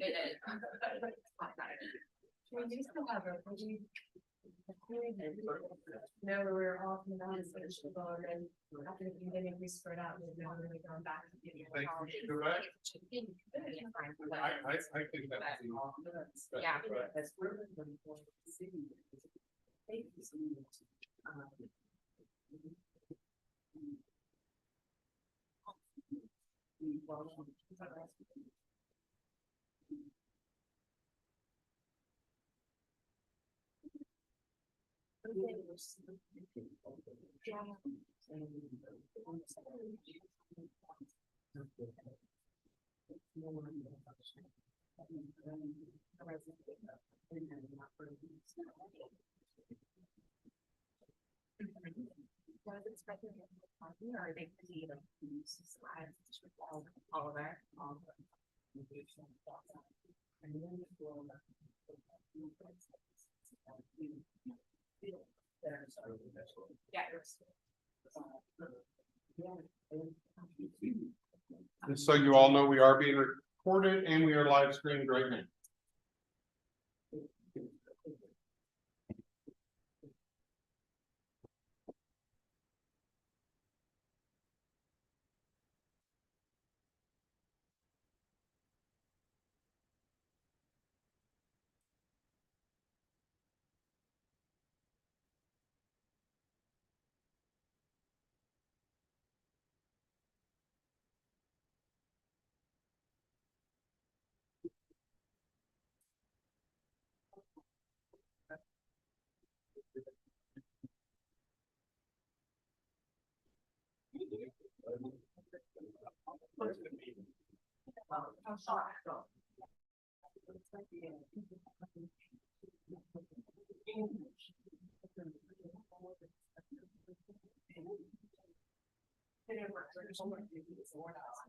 It is. We used to have a, no, we were off and on, so it's and after the beginning, we spread out, we've now really gone back to getting. I think that's. Yeah. Are they all of that? And so you all know we are being recorded and we are live streamed right now.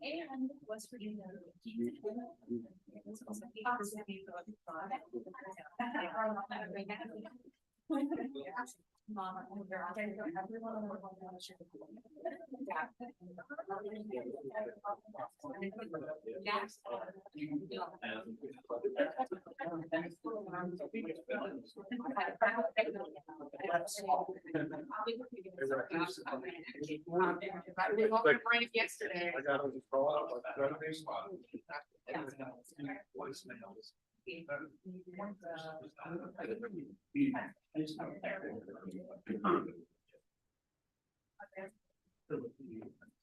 And West Virginia. Mama, yesterday. I got to call out.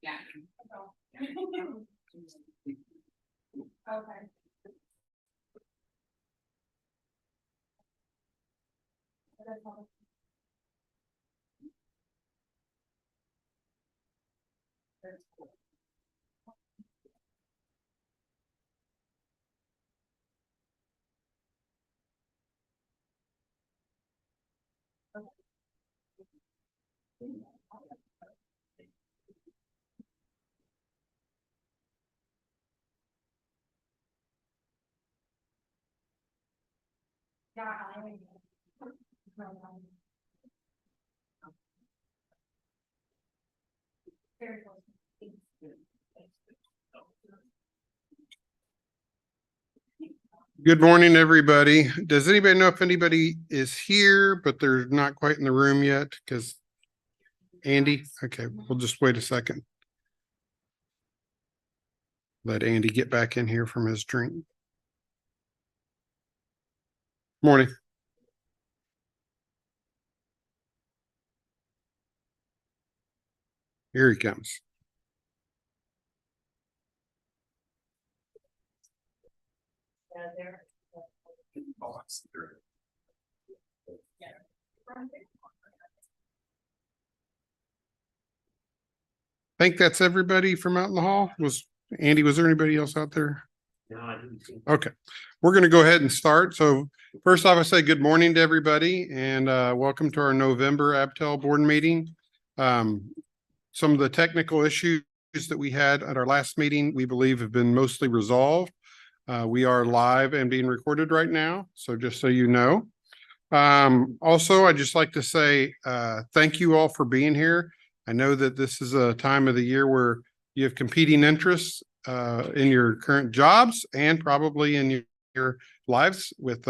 Yeah. Okay. Good morning, everybody. Does anybody know if anybody is here, but they're not quite in the room yet? Because Andy, okay, we'll just wait a second. Let Andy get back in here from his drink. Morning. Here he comes. I think that's everybody from out in the hall. Was Andy, was there anybody else out there? No, I didn't see. Okay, we're going to go ahead and start. So first off, I say good morning to everybody and welcome to our November ABTEL board meeting. Some of the technical issues that we had at our last meeting, we believe have been mostly resolved. We are live and being recorded right now. So just so you know. Also, I'd just like to say thank you all for being here. I know that this is a time of the year where you have competing interests in your current jobs and probably in your lives with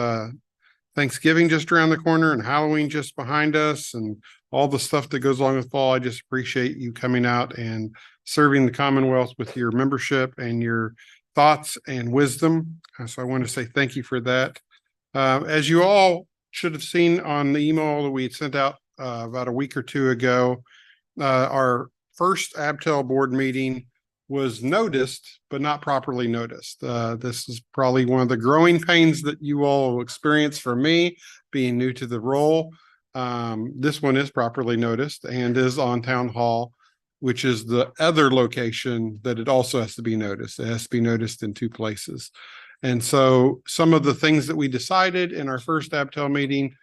Thanksgiving just around the corner and Halloween just behind us and all the stuff that goes along with fall. I just appreciate you coming out and serving the Commonwealth with your membership and your thoughts and wisdom. So I want to say thank you for that. As you all should have seen on the email that we had sent out about a week or two ago, our first ABTEL board meeting was noticed, but not properly noticed. This is probably one of the growing pains that you all will experience for me being new to the role. This one is properly noticed and is on Town Hall, which is the other location that it also has to be noticed. It has to be noticed in two places. And so some of the things that we decided in our first ABTEL meeting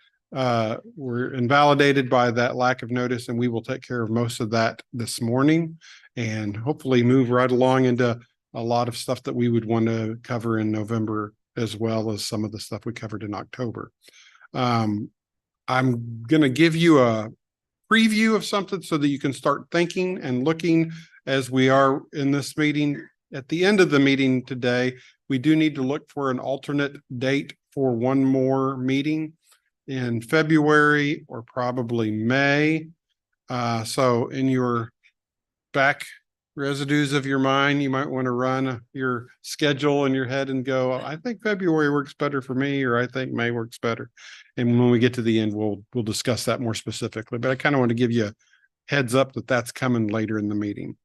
were invalidated by that lack of notice, and we will take care of most of that this morning and hopefully move right along into a lot of stuff that we would want to cover in November, as well as some of the stuff we covered in October. I'm going to give you a preview of something so that you can start thinking and looking as we are in this meeting. At the end of the meeting today, we do need to look for an alternate date for one more meeting in February or probably May. So in your back residues of your mind, you might want to run your schedule in your head and go, I think February works better for me, or I think May works better. And when we get to the end, we'll discuss that more specifically. But I kind of want to give you a heads up that that's coming later in the meeting.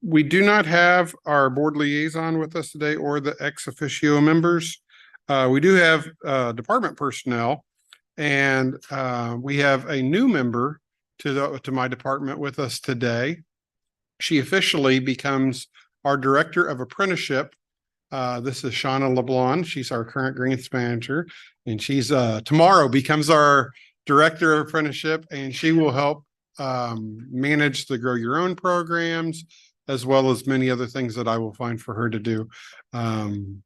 We do not have our board liaison with us today or the ex officio members. We do have department personnel, and we have a new member to my department with us today. She officially becomes our director of apprenticeship. This is Shauna LeBlanc. She's our current grants manager, and she's tomorrow becomes our director of apprenticeship, and she will help manage the Grow Your Own programs, as well as many other things that I will find for her to do. And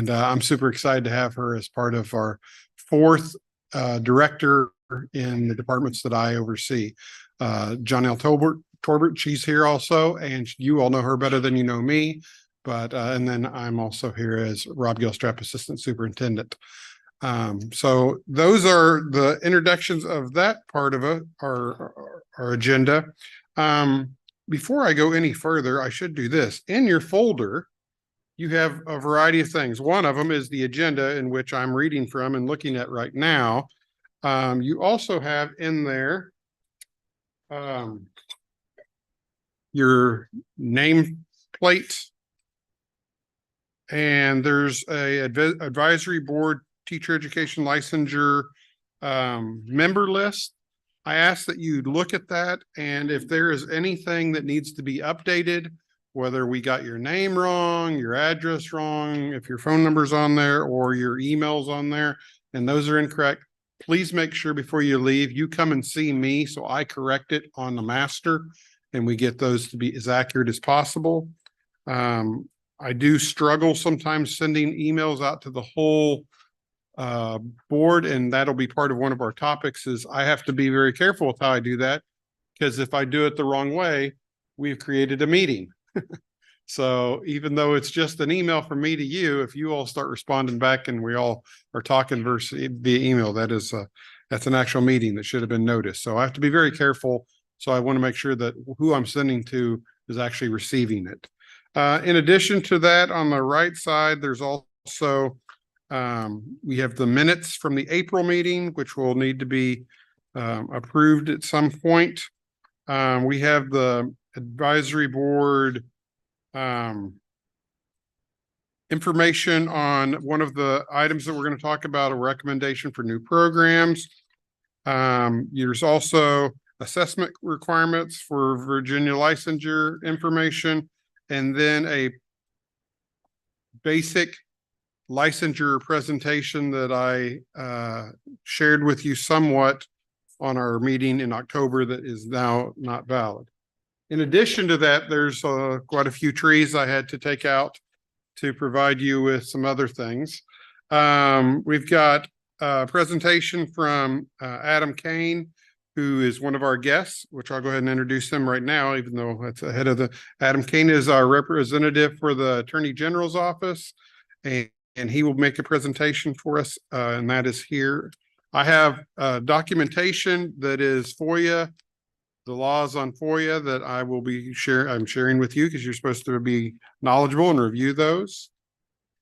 I'm super excited to have her as part of our fourth director in the departments that I oversee. John L. Torbert, she's here also, and you all know her better than you know me. But and then I'm also here as Rob Gilstrap, Assistant Superintendent. So those are the introductions of that part of our agenda. Before I go any further, I should do this. In your folder, you have a variety of things. One of them is the agenda, in which I'm reading from and looking at right now. You also have in there your name plate, and there's a advisory board teacher education licensure member list. I ask that you look at that, and if there is anything that needs to be updated, whether we got your name wrong, your address wrong, if your phone number's on there or your email's on there, and those are incorrect, please make sure before you leave, you come and see me so I correct it on the master and we get those to be as accurate as possible. I do struggle sometimes sending emails out to the whole board, and that'll be part of one of our topics. Is I have to be very careful with how I do that, because if I do it the wrong way, we've created a meeting. So even though it's just an email from me to you, if you all start responding back and we all are talking via email, that's an actual meeting that should have been noticed. So I have to be very careful. So I want to make sure that who I'm sending to is actually receiving it. In addition to that, on the right side, there's also we have the minutes from the April meeting, which will need to be approved at some point. We have the advisory board information on one of the items that we're going to talk about, a recommendation for new programs. There's also assessment requirements for Virginia licensure information, and then a basic licensure presentation that I shared with you somewhat on our meeting in October that is now not valid. In addition to that, there's quite a few trees I had to take out to provide you with some other things. We've got a presentation from Adam Kane, who is one of our guests, which I'll go ahead and introduce him right now, even though that's ahead of Adam Kane is our representative for the Attorney General's office. and he will make a presentation for us, and that is here. I have documentation that is FOIA, the laws on FOIA that I will be I'm sharing with you because you're supposed to be knowledgeable and review those.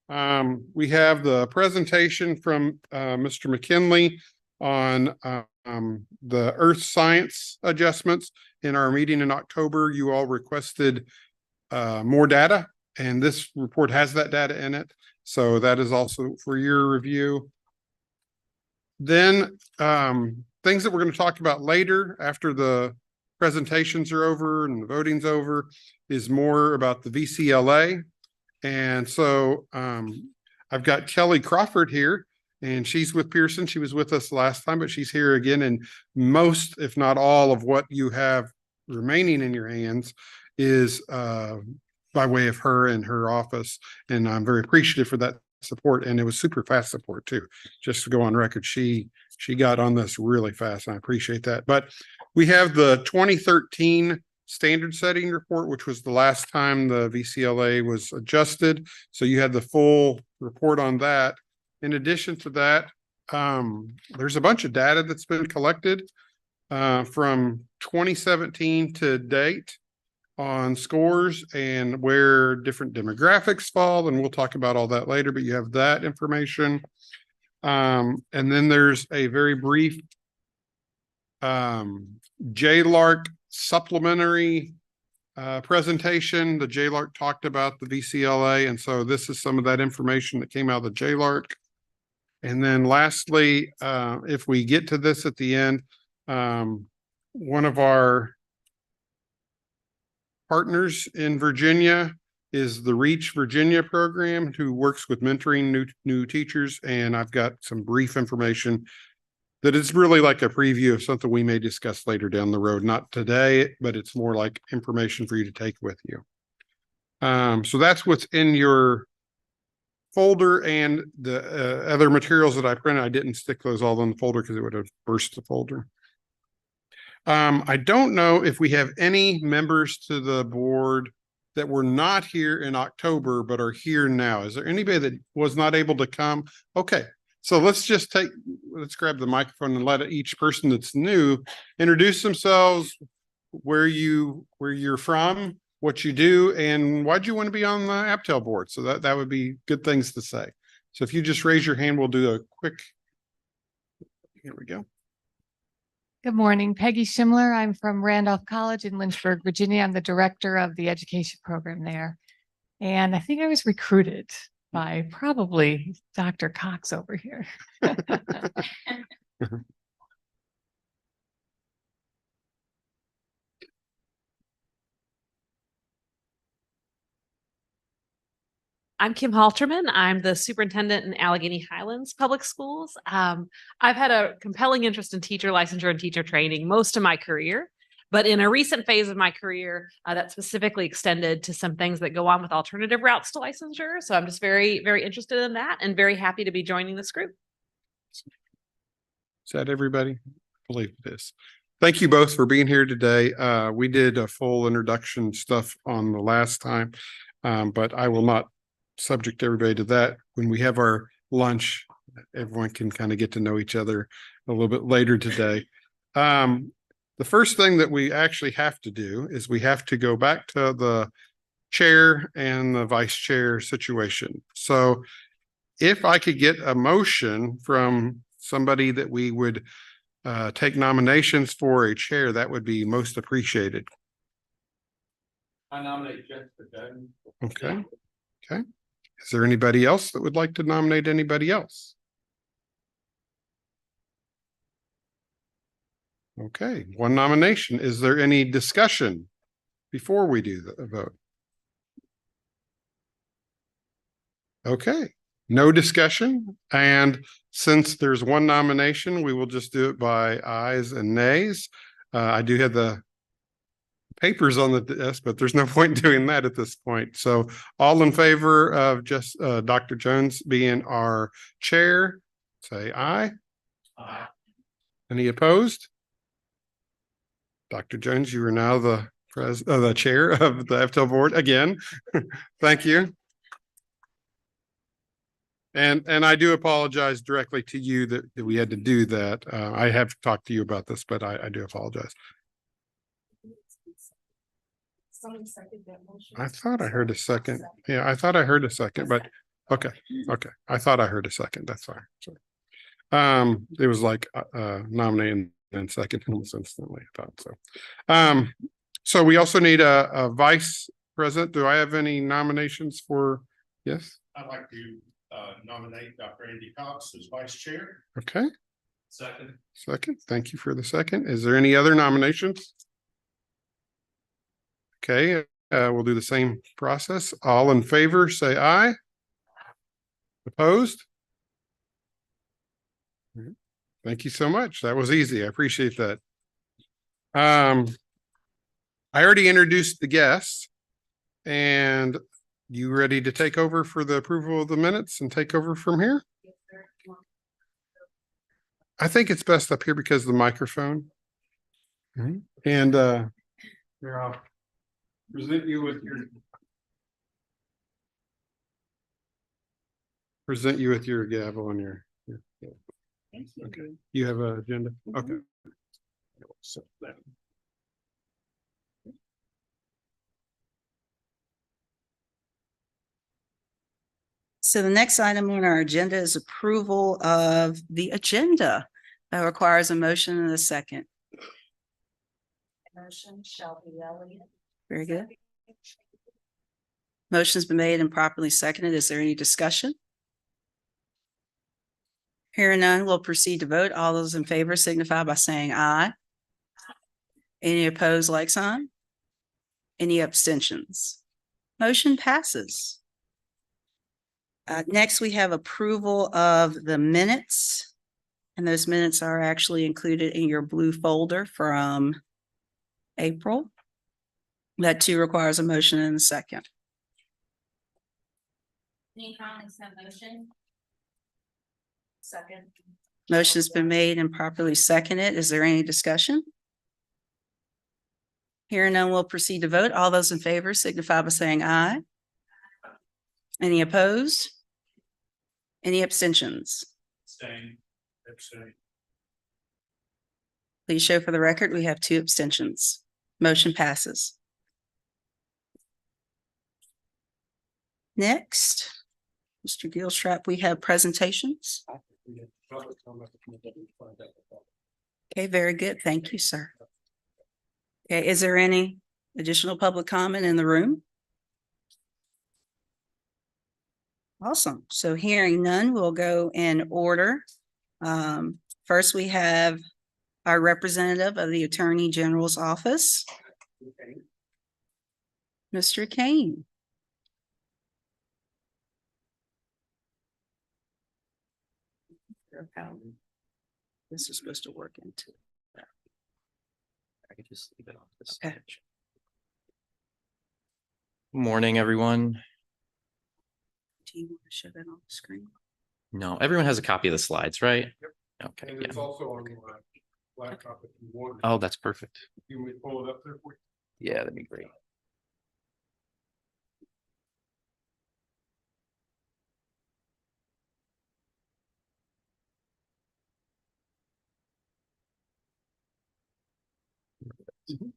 We have the presentation from Mr. McKinley on the earth science adjustments. In our meeting in October, you all requested more data, and this report has that data in it. So that is also for your review. Then things that we're going to talk about later after the presentations are over and the voting's over is more about the VCLA. And so I've got Kelly Crawford here, and she's with Pearson. She was with us last time, but she's here again. And most, if not all, of what you have remaining in your hands is by way of her and her office. And I'm very appreciative for that support. And it was super fast support too. Just to go on record, she got on this really fast, and I appreciate that. But we have the 2013 standard setting report, which was the last time the VCLA was adjusted. So you had the full report on that. In addition to that, there's a bunch of data that's been collected from 2017 to date on scores and where different demographics fall. And we'll talk about all that later, but you have that information. And then there's a very brief JLARC supplementary presentation. The JLARC talked about the VCLA, and so this is some of that information that came out of the JLARC. And then lastly, if we get to this at the end, one of our partners in Virginia is the Reach Virginia program, who works with mentoring new teachers. And I've got some brief information that is really like a preview of something we may discuss later down the road. Not today, but it's more like information for you to take with you. So that's what's in your folder, and the other materials that I printed. I didn't stick those all in the folder because it would have burst the folder. I don't know if we have any members to the board that were not here in October but are here now. Is there anybody that was not able to come? Okay, so let's grab the microphone and let each person that's new introduce themselves, where you're from, what you do, and why'd you want to be on the ABTEL board. So that would be good things to say. So if you just raise your hand, we'll do a quick, here we go. Good morning, Peggy Schimler. I'm from Randolph College in Lynchburg, Virginia. I'm the director of the education program there. And I think I was recruited by probably Dr. Cox over here. I'm Kim Halterman. I'm the superintendent in Allegheny Highlands Public Schools. I've had a compelling interest in teacher licensure and teacher training most of my career, but in a recent phase of my career, that specifically extended to some things that go on with alternative routes to licensure. So I'm just very, very interested in that and very happy to be joining this group. Is that everybody? I believe it is. Thank you both for being here today. We did a full introduction stuff on the last time, but I will not subject everybody to that. When we have our lunch, everyone can kind of get to know each other a little bit later today. The first thing that we actually have to do is we have to go back to the chair and the vice chair situation. So if I could get a motion from somebody that we would take nominations for a chair, that would be most appreciated. I nominate Jessica Jones. Okay. Okay. Is there anybody else that would like to nominate anybody else? Okay, one nomination. Is there any discussion before we do the vote? Okay, no discussion. And since there's one nomination, we will just do it by ayes and nays. I do have the papers on the desk, but there's no point in doing that at this point. So all in favor of just Dr. Jones being our chair, say aye. Aye. Any opposed? Dr. Jones, you are now the chair of the ABTEL board again. Thank you. And I do apologize directly to you that we had to do that. I have talked to you about this, but I do apologize. Someone second that motion. I thought I heard a second. Yeah, I thought I heard a second, but okay, okay. I thought I heard a second. That's fine. Sorry. It was like nominating and second almost instantly. I thought so. So we also need a vice president. Do I have any nominations for? Yes. I'd like to nominate Dr. Andy Cox as vice chair. Okay. Second. Second. Thank you for the second. Is there any other nominations? Okay, we'll do the same process. All in favor, say aye. Opposed? Thank you so much. That was easy. I appreciate that. I already introduced the guests. And you ready to take over for the approval of the minutes and take over from here? I think it's best up here because of the microphone. And here I'll present you with your gavel and your okay. You have an agenda? Okay. So that. So the next item on our agenda is approval of the agenda. That requires a motion and a second. Motion Shelby Elliott. Very good. Motion's been made and properly seconded. Is there any discussion? Hearing none, we'll proceed to vote. All those in favor signify by saying aye. Any opposed, like sign? Any abstentions? Motion passes. Next, we have approval of the minutes. And those minutes are actually included in your blue folder from April. That too requires a motion and a second. Any comments on motion? Second. Motion's been made and properly seconded. Is there any discussion? Hearing none, we'll proceed to vote. All those in favor signify by saying aye. Any opposed? Any abstentions? Abstain. Abstain. Please show for the record, we have 2 abstentions. Motion passes. Next, Mr. Gilstrap, we have presentations. Okay, very good. Thank you, sir. Okay, is there any additional public comment in the room? Awesome. So hearing none, we'll go in order. First, we have our representative of the Attorney General's office, Mr. Kane. This is supposed to work into that. I could just leave it off this. Okay. Morning, everyone. Do you want to show that on the screen? No, everyone has a copy of the slides, right? Yep. Okay, And yeah. it's also on my laptop if you want. Oh, that's perfect. You want me to pull it up there for you? Yeah, that'd be great.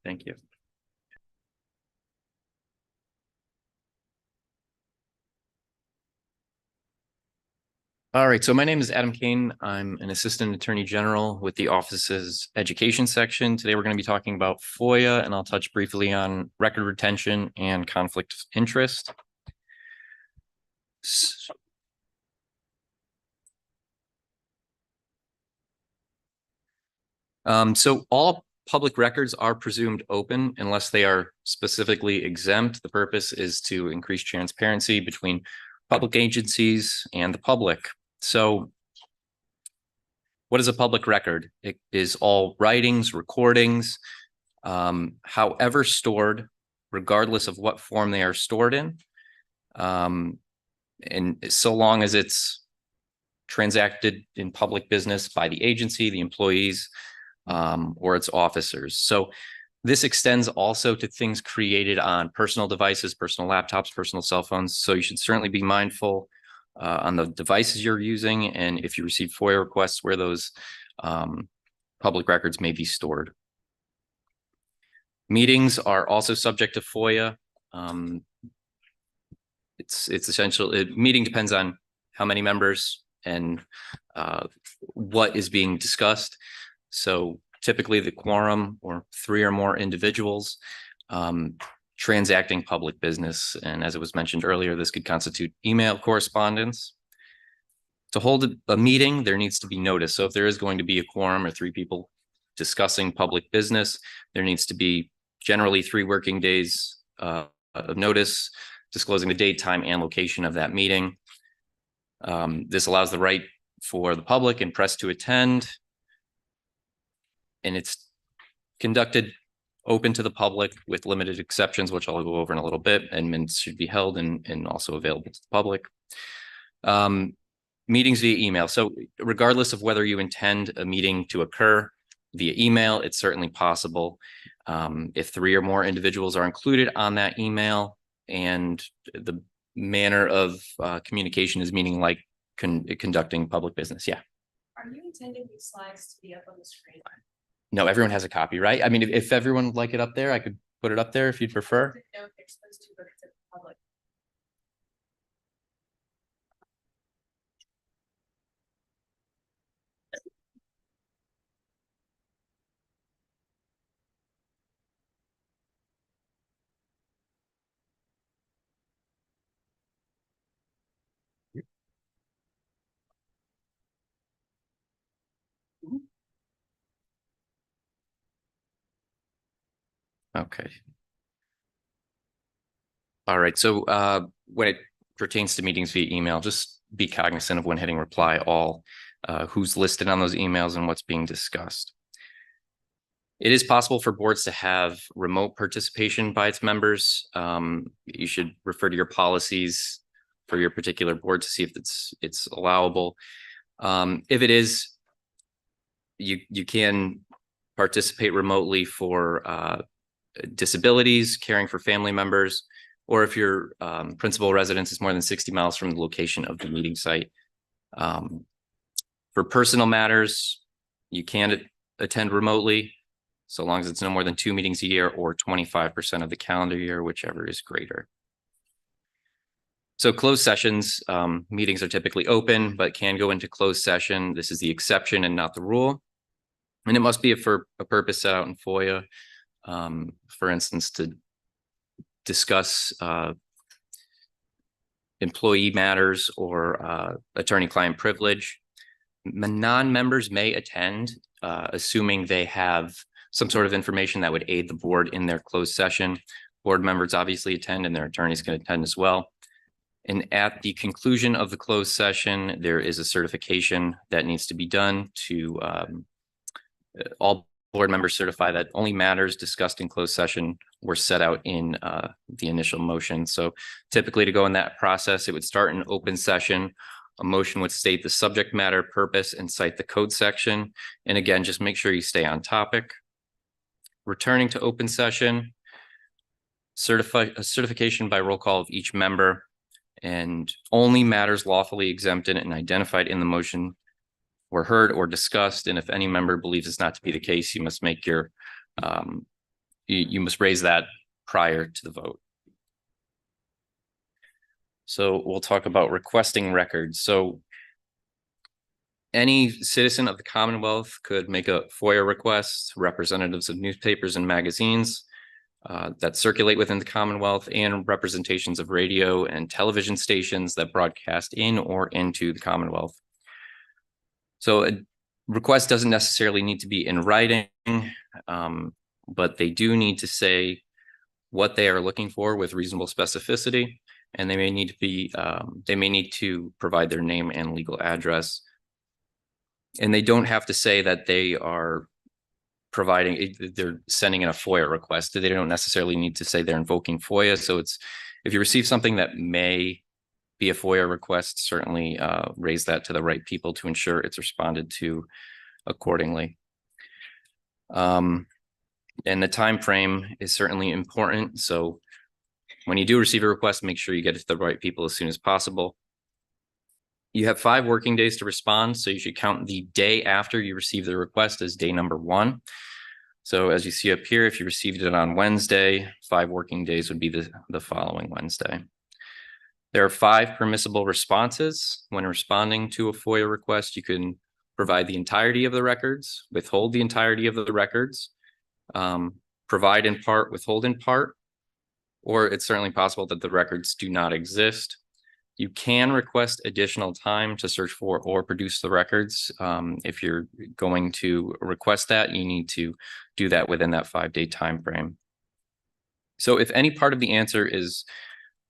Thank you. All right, so my name is Adam Kane. I'm an Assistant Attorney General with the office's Education section. Today, we're going to be talking about FOIA, and I'll touch briefly on record retention and conflict of interest. So all public records are presumed open unless they are specifically exempt. The purpose is to increase transparency between public agencies and the public. So what is a public record? It is all writings, recordings, however stored, regardless of what form they are stored in. And so long as it's transacted in public business by the agency, the employees, or its officers. So this extends also to things created on personal devices, personal laptops, personal cell phones. So you should certainly be mindful on the devices you're using, and if you receive FOIA requests, where those public records may be stored. Meetings are also subject to FOIA. It's essential. Meeting depends on how many members and what is being discussed. So typically the quorum or 3 or more individuals transacting public business. And as it was mentioned earlier, this could constitute email correspondence. To hold a meeting, there needs to be notice. So if there is going to be a quorum or 3 people discussing public business, there needs to be generally 3 working days of notice disclosing the date, time, and location of that meeting. This allows the right for the public and press to attend. And it's conducted open to the public with limited exceptions, which I'll go over in a little bit, and minutes should be held and also available to the public. Meetings via email. So regardless of whether you intend a meeting to occur via email, it's certainly possible. If 3 or more individuals are included on that email and the manner of communication is meaning like conducting public business. Yeah. Are you intending these slides to be up on the screen? No, everyone has a copy, right? I mean, if everyone would like it up there, I could put it up there if you'd prefer. No, they're supposed to look to the public. Okay. All right. So when it pertains to meetings via email, just be cognizant of when hitting reply all, who's listed on those emails and what's being discussed. It is possible for boards to have remote participation by its members. You should refer to your policies for your particular board to see if it's allowable. If it is, you can participate remotely for disabilities, caring for family members, or if your principal residence is more than 60 miles from the location of the meeting site. For personal matters, you can attend remotely, so long as it's no more than 2 meetings a year or 25% of the calendar year, whichever is greater. So closed sessions, meetings are typically open, but can go into closed session. This is the exception and not the rule. And it must be for a purpose set out in FOIA. For instance, to discuss employee matters or attorney-client privilege. Non-members may attend, assuming they have some sort of information that would aid the board in their closed session. Board members obviously attend and their attorneys can attend as well. And at the conclusion of the closed session, there is a certification that needs to be done to all board members certify that only matters discussed in closed session were set out in the initial motion. So typically to go in that process, it would start in open session. A motion would state the subject matter, purpose, and cite the code section. And again, just make sure you stay on topic. Returning to open session, a certification by roll call of each member, and only matters lawfully exempted and identified in the motion were heard or discussed. And if any member believes it's not to be the case, you must make your, you must raise that prior to the vote. So we'll talk about requesting records. So any citizen of the Commonwealth could make a FOIA request. Representatives of newspapers and magazines that circulate within the Commonwealth, and representations of radio and television stations that broadcast in or into the Commonwealth. So a request doesn't necessarily need to be in writing, but they do need to say what they are looking for with reasonable specificity, and they may need to be they may need to provide their name and legal address. And they don't have to say that they are providing, they're sending in a FOIA request. They don't necessarily need to say they're invoking FOIA. So it's, if you receive something that may be a FOIA request, certainly raise that to the right people to ensure it's responded to accordingly. And the time frame is certainly important. So when you do receive a request, make sure you get it to the right people as soon as possible. You have 5 working days to respond, so you should count the day after you receive the request as day number 1. So as you see up here, if you received it on Wednesday, 5 working days would be the following Wednesday. There are 5 permissible responses. When responding to a FOIA request, you can provide the entirety of the records, withhold the entirety of the records, provide in part, withhold in part, or it's certainly possible that the records do not exist. You can request additional time to search for or produce the records. If you're going to request that, you need to do that within that 5-day time frame. So if any part of the answer is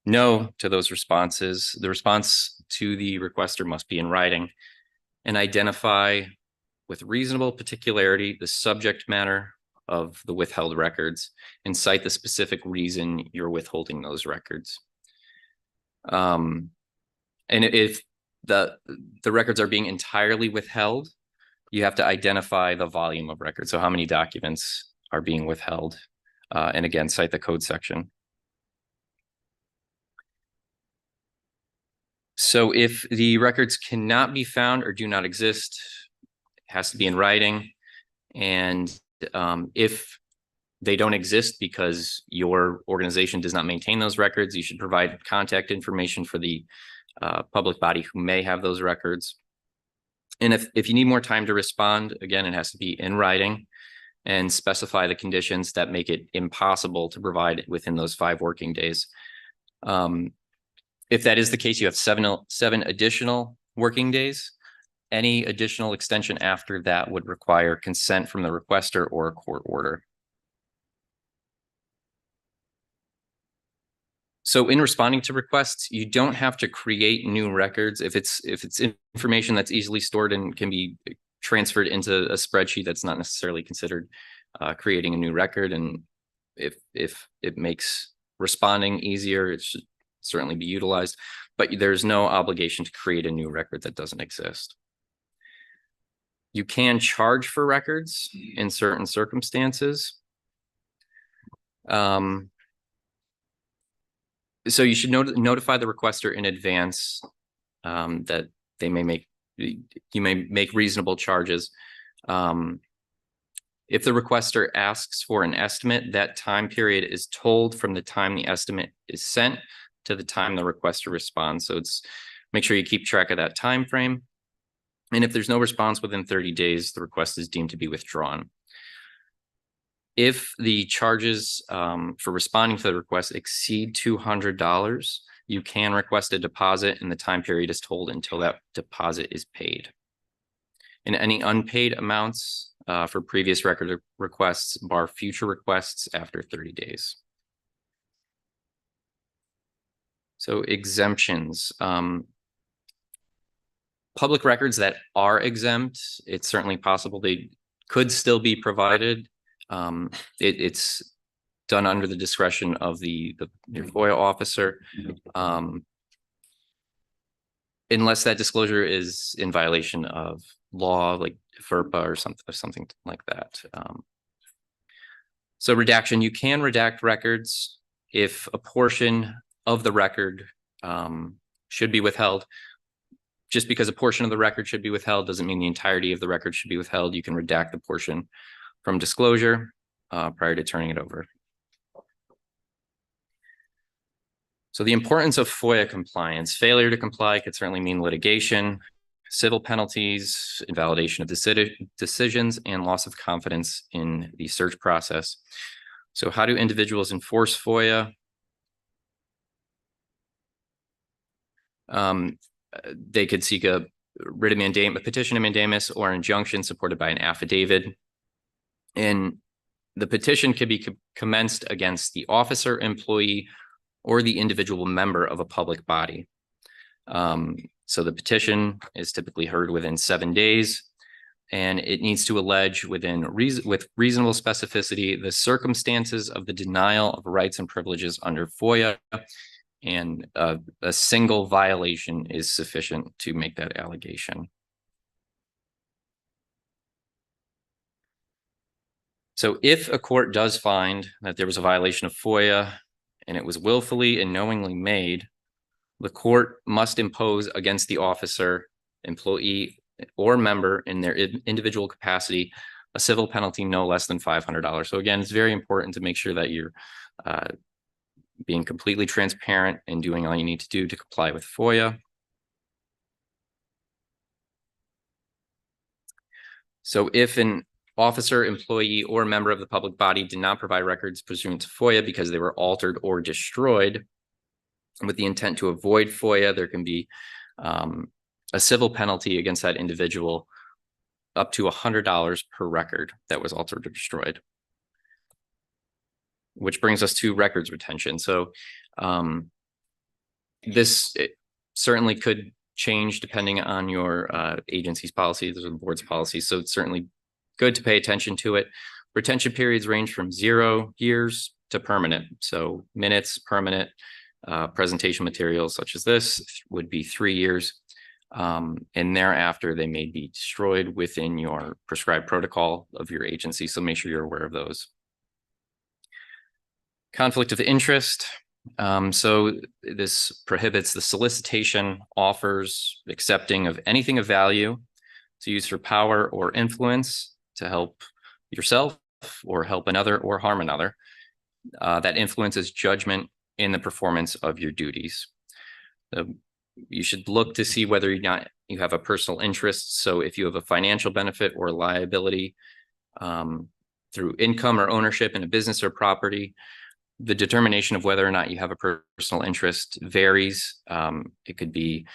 no to those responses, the response to the requester must be in writing and identify with reasonable particularity the subject matter of the withheld records and cite the specific reason you're withholding those records. And if the records are being entirely withheld, you have to identify the volume of records. So how many documents are being withheld? And again, cite the code section. So if the records cannot be found or do not exist, it has to be in writing. And if they don't exist because your organization does not maintain those records, you should provide contact information for the public body who may have those records. And if you need more time to respond, again, it has to be in writing and specify the conditions that make it impossible to provide within those 5 working days. If that is the case, you have 7 additional working days. Any additional extension after that would require consent from the requester or a court order. So in responding to requests, you don't have to create new records. If it's information that's easily stored and can be transferred into a spreadsheet, that's not necessarily considered creating a new record. And if it makes responding easier, it should certainly be utilized, but there's no obligation to create a new record that doesn't exist. You can charge for records in certain circumstances. So you should notify the requester in advance that you may make reasonable charges. If the requester asks for an estimate, that time period is told from the time the estimate is sent to the time the requester responds. So make sure you keep track of that time frame. And if there's no response within 30 days, the request is deemed to be withdrawn. If the charges for responding to the request exceed $200, you can request a deposit and the time period is told until that deposit is paid. And any unpaid amounts for previous record requests bar future requests after 30 days. So exemptions. Public records that are exempt, it's certainly possible they could still be provided. It's done under the discretion of your FOIA officer, unless that disclosure is in violation of law, like FERPA or something like that. So redaction, you can redact records if a portion of the record should be withheld. Just because a portion of the record should be withheld doesn't mean the entirety of the record should be withheld. You can redact the portion from disclosure prior to turning it over. So the importance of FOIA compliance. Failure to comply could certainly mean litigation, civil penalties, invalidation of decisions, and loss of confidence in the search process. So how do individuals enforce FOIA? They could seek a writ of mandamus, a petition of mandamus, or an injunction supported by an affidavit. And the petition could be commenced against the officer, employee, or the individual member of a public body. So the petition is typically heard within 7 days, and it needs to allege with reasonable specificity the circumstances of the denial of rights and privileges under FOIA, and a single violation is sufficient to make that allegation. So if a court does find that there was a violation of FOIA and it was willfully and knowingly made, The court must impose against the officer, employee, or member in their individual capacity a civil penalty no less than $500. So again, it's very important to make sure that you're being completely transparent and doing all you need to do to comply with FOIA. So if an officer, employee, or member of the public body did not provide records pursuant to FOIA because they were altered or destroyed with the intent to avoid FOIA, there can be a civil penalty against that individual up to $100 per record that was altered or destroyed. Which brings us to records retention. So this certainly could change depending on your agency's policies or the board's policies. So it's certainly good to pay attention to it. Retention periods range from 0 years to permanent. So minutes, permanent, presentation materials such as this would be 3 years. And thereafter, they may be destroyed within your prescribed protocol of your agency. So make sure you're aware of those. Conflict of interest. So this prohibits the solicitation, offers, accepting of anything of value to use for power or influence to help yourself or help another or harm another. That influences judgment in the performance of your duties. You should look to see whether or not you have a personal interest. So if you have a financial benefit or liability through income or ownership in a business or property, the determination of whether or not you have a personal interest varies. It could be,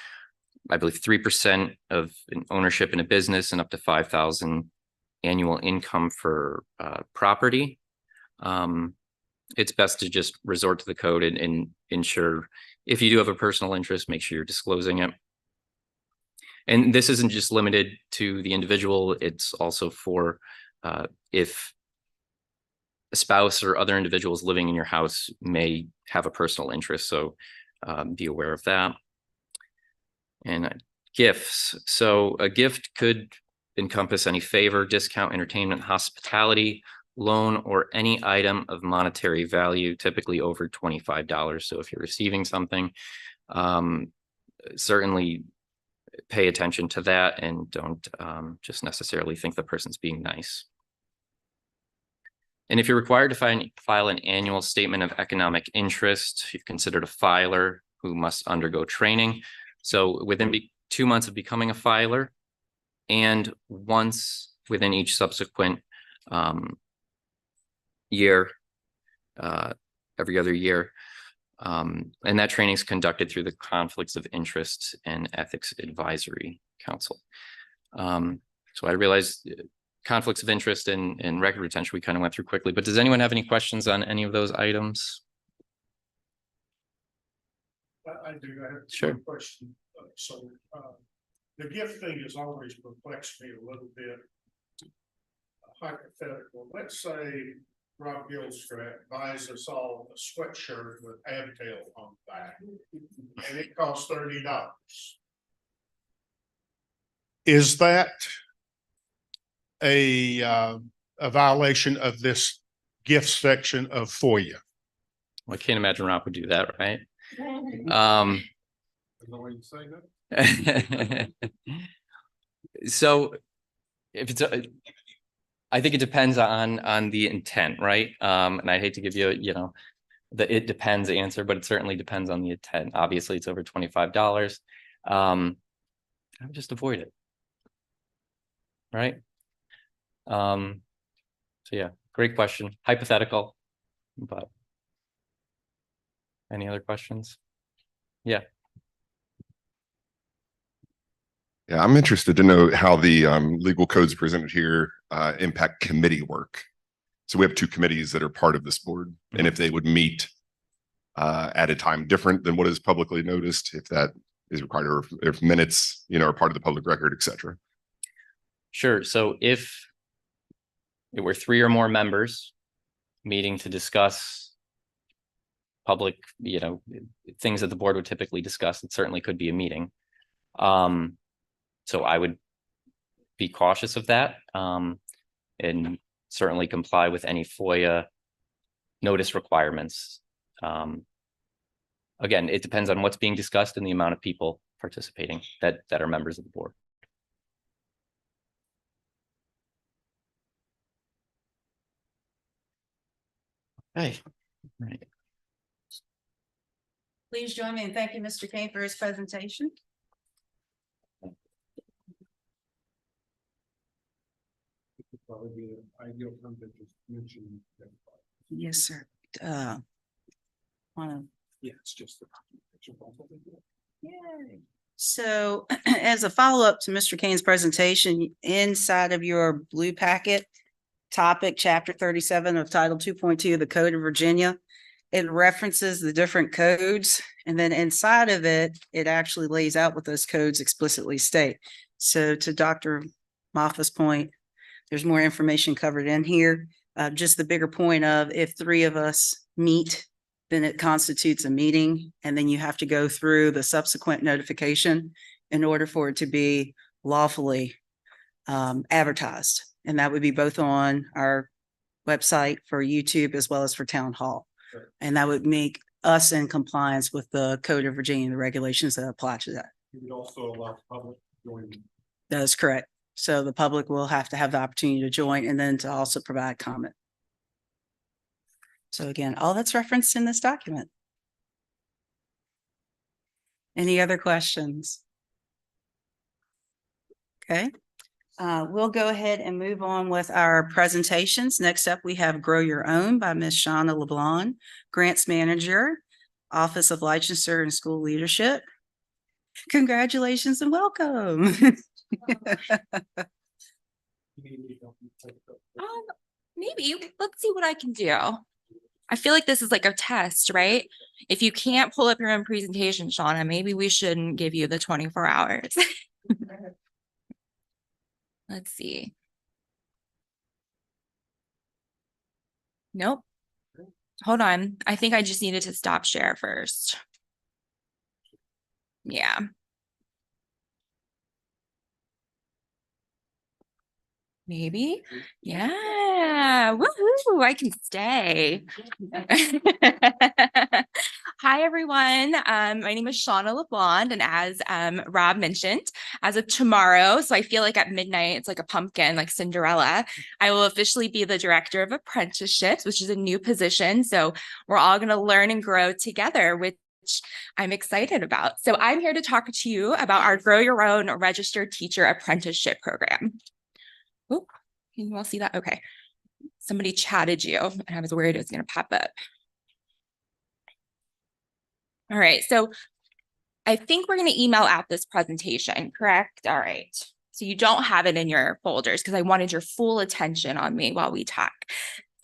I believe, 3% of an ownership in a business and up to 5,000 annual income for property. It's best to just resort to the code and ensure if you do have a personal interest, make sure you're disclosing it. And this isn't just limited to the individual, it's also for if a spouse or other individuals living in your house may have a personal interest. So be aware of that. And gifts. So a gift could encompass any favor, discount, entertainment, hospitality, loan, or any item of monetary value, typically over $25. So if you're receiving something, certainly pay attention to that and don't just necessarily think the person's being nice. And if you're required to file an annual statement of economic interest, you're considered a filer who must undergo training. So within 2 months of becoming a filer and once within each subsequent year, every other year. And that training is conducted through the Conflicts of Interest and Ethics Advisory Council. So I realized conflicts of interest and record retention we kind of went through quickly, but does anyone have any questions on any of those items? I do. I have Sure. one question. So the gift thing has always perplexed me a little bit. Hypothetical. Let's say Rob Gilstrap buys us all a sweatshirt with ABTEL on the back, and it costs $30. Is that a violation of this gift section of FOIA? Well, I can't imagine Rob would do that, right? No way you say that. So if it's I think it depends on the intent, right? And I hate to give you, the it depends answer, but it certainly depends on the intent. Obviously, it's over $25. I would just avoid it, right? So yeah, great question. Hypothetical, but any other questions? Yeah. Yeah, I'm interested to know how the legal codes presented here impact committee work. So we have 2 committees that are part of this board, and if they would meet at a time different than what is publicly noticed, if that is required, or if minutes, are part of the public record, et cetera. Sure. So if it were 3 or more members meeting to discuss public, things that the board would typically discuss, it certainly could be a meeting. So I would be cautious of that and certainly comply with any FOIA notice requirements. Again, it depends on what's being discussed and the amount of people participating that are members of the board. Okay. Right. Please join me in thanking Mr. Kane for his presentation. Probably be an ideal time to just mention that. Yes, sir. Wanna Yeah, it's just. Yay. So as a follow-up to Mr. Kane's presentation, inside of your blue packet, topic chapter 37 of title 2.2 of the Code of Virginia, it references the different codes. And then inside of it, it actually lays out what those codes explicitly state. So to Dr. Moffa's point, there's more information covered in here. Just the bigger point of if 3 of us meet, then it constitutes a meeting, and then you have to go through the subsequent notification in order for it to be lawfully advertised. And that would be both on our website for YouTube as well as for town hall. Sure. And that would make us in compliance with the Code of Virginia and the regulations that apply to that. You would also allow the public to join. That is correct. So the public will have to have the opportunity to join and then to also provide comment. So again, all that's referenced in this document. Any other questions? Okay, we'll go ahead and move on with our presentations. Next up, we have Grow Your Own by Ms. Shauna LeBlanc, Grants Manager, Office of Licensure and School Leadership. Congratulations and welcome. Maybe let's see what I can do. I feel like this is like a test, right? If you can't pull up your own presentation, Shauna, maybe we shouldn't give you the 24 hours. Let's see. Nope. Hold on. I think I just needed to stop share first. Yeah. Maybe. Yeah. Woohoo. I can stay. Hi, everyone. My name is Shauna LeBlanc, and as Rob mentioned, as of tomorrow, so I feel like at midnight, it's like a pumpkin, like Cinderella, I will officially be the Director of Apprenticeships, which is a new position. So we're all going to learn and grow together, which I'm excited about. So I'm here to talk to you about our Grow Your Own Registered Teacher Apprenticeship Program. Oh, can you all see that? Okay. Somebody chatted you, and I was worried it was going to pop up. All right. So I think we're going to email out this presentation, correct? All right. So you don't have it in your folders because I wanted your full attention on me while we talk.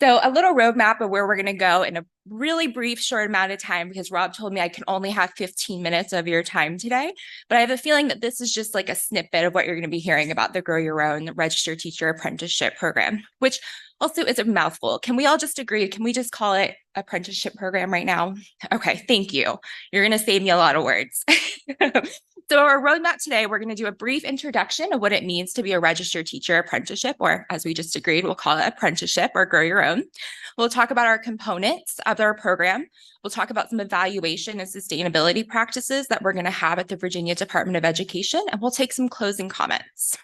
So a little roadmap of where we're going to go in a really brief, short amount of time, because Rob told me I can only have 15 minutes of your time today. But I have a feeling that this is just like a snippet of what you're going to be hearing about the Grow Your Own Registered Teacher Apprenticeship Program, which also is a mouthful. Can we all just agree? Can we just call it apprenticeship program right now? Okay, thank you. You're going to save me a lot of words. So our roadmap today, we're going to do a brief introduction of what it means to be a registered teacher apprenticeship, or as we just agreed, we'll call it apprenticeship or Grow Your Own. We'll talk about our components of our program. We'll talk about some evaluation and sustainability practices that we're going to have at the Virginia Department of Education, and we'll take some closing comments.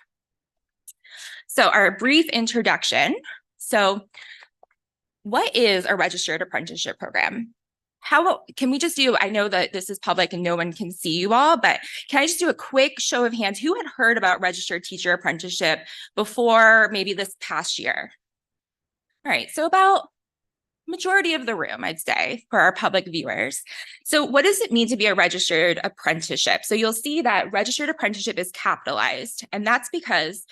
So our brief introduction. So what is a registered apprenticeship program? How can we just do, I know that this is public and no one can see you all, but can I just do a quick show of hands? Who had heard about registered teacher apprenticeship before maybe this past year? All right, so about majority of the room, I'd say, for our public viewers. So what does it mean to be a registered apprenticeship? So you'll see that registered apprenticeship is capitalized, and that's because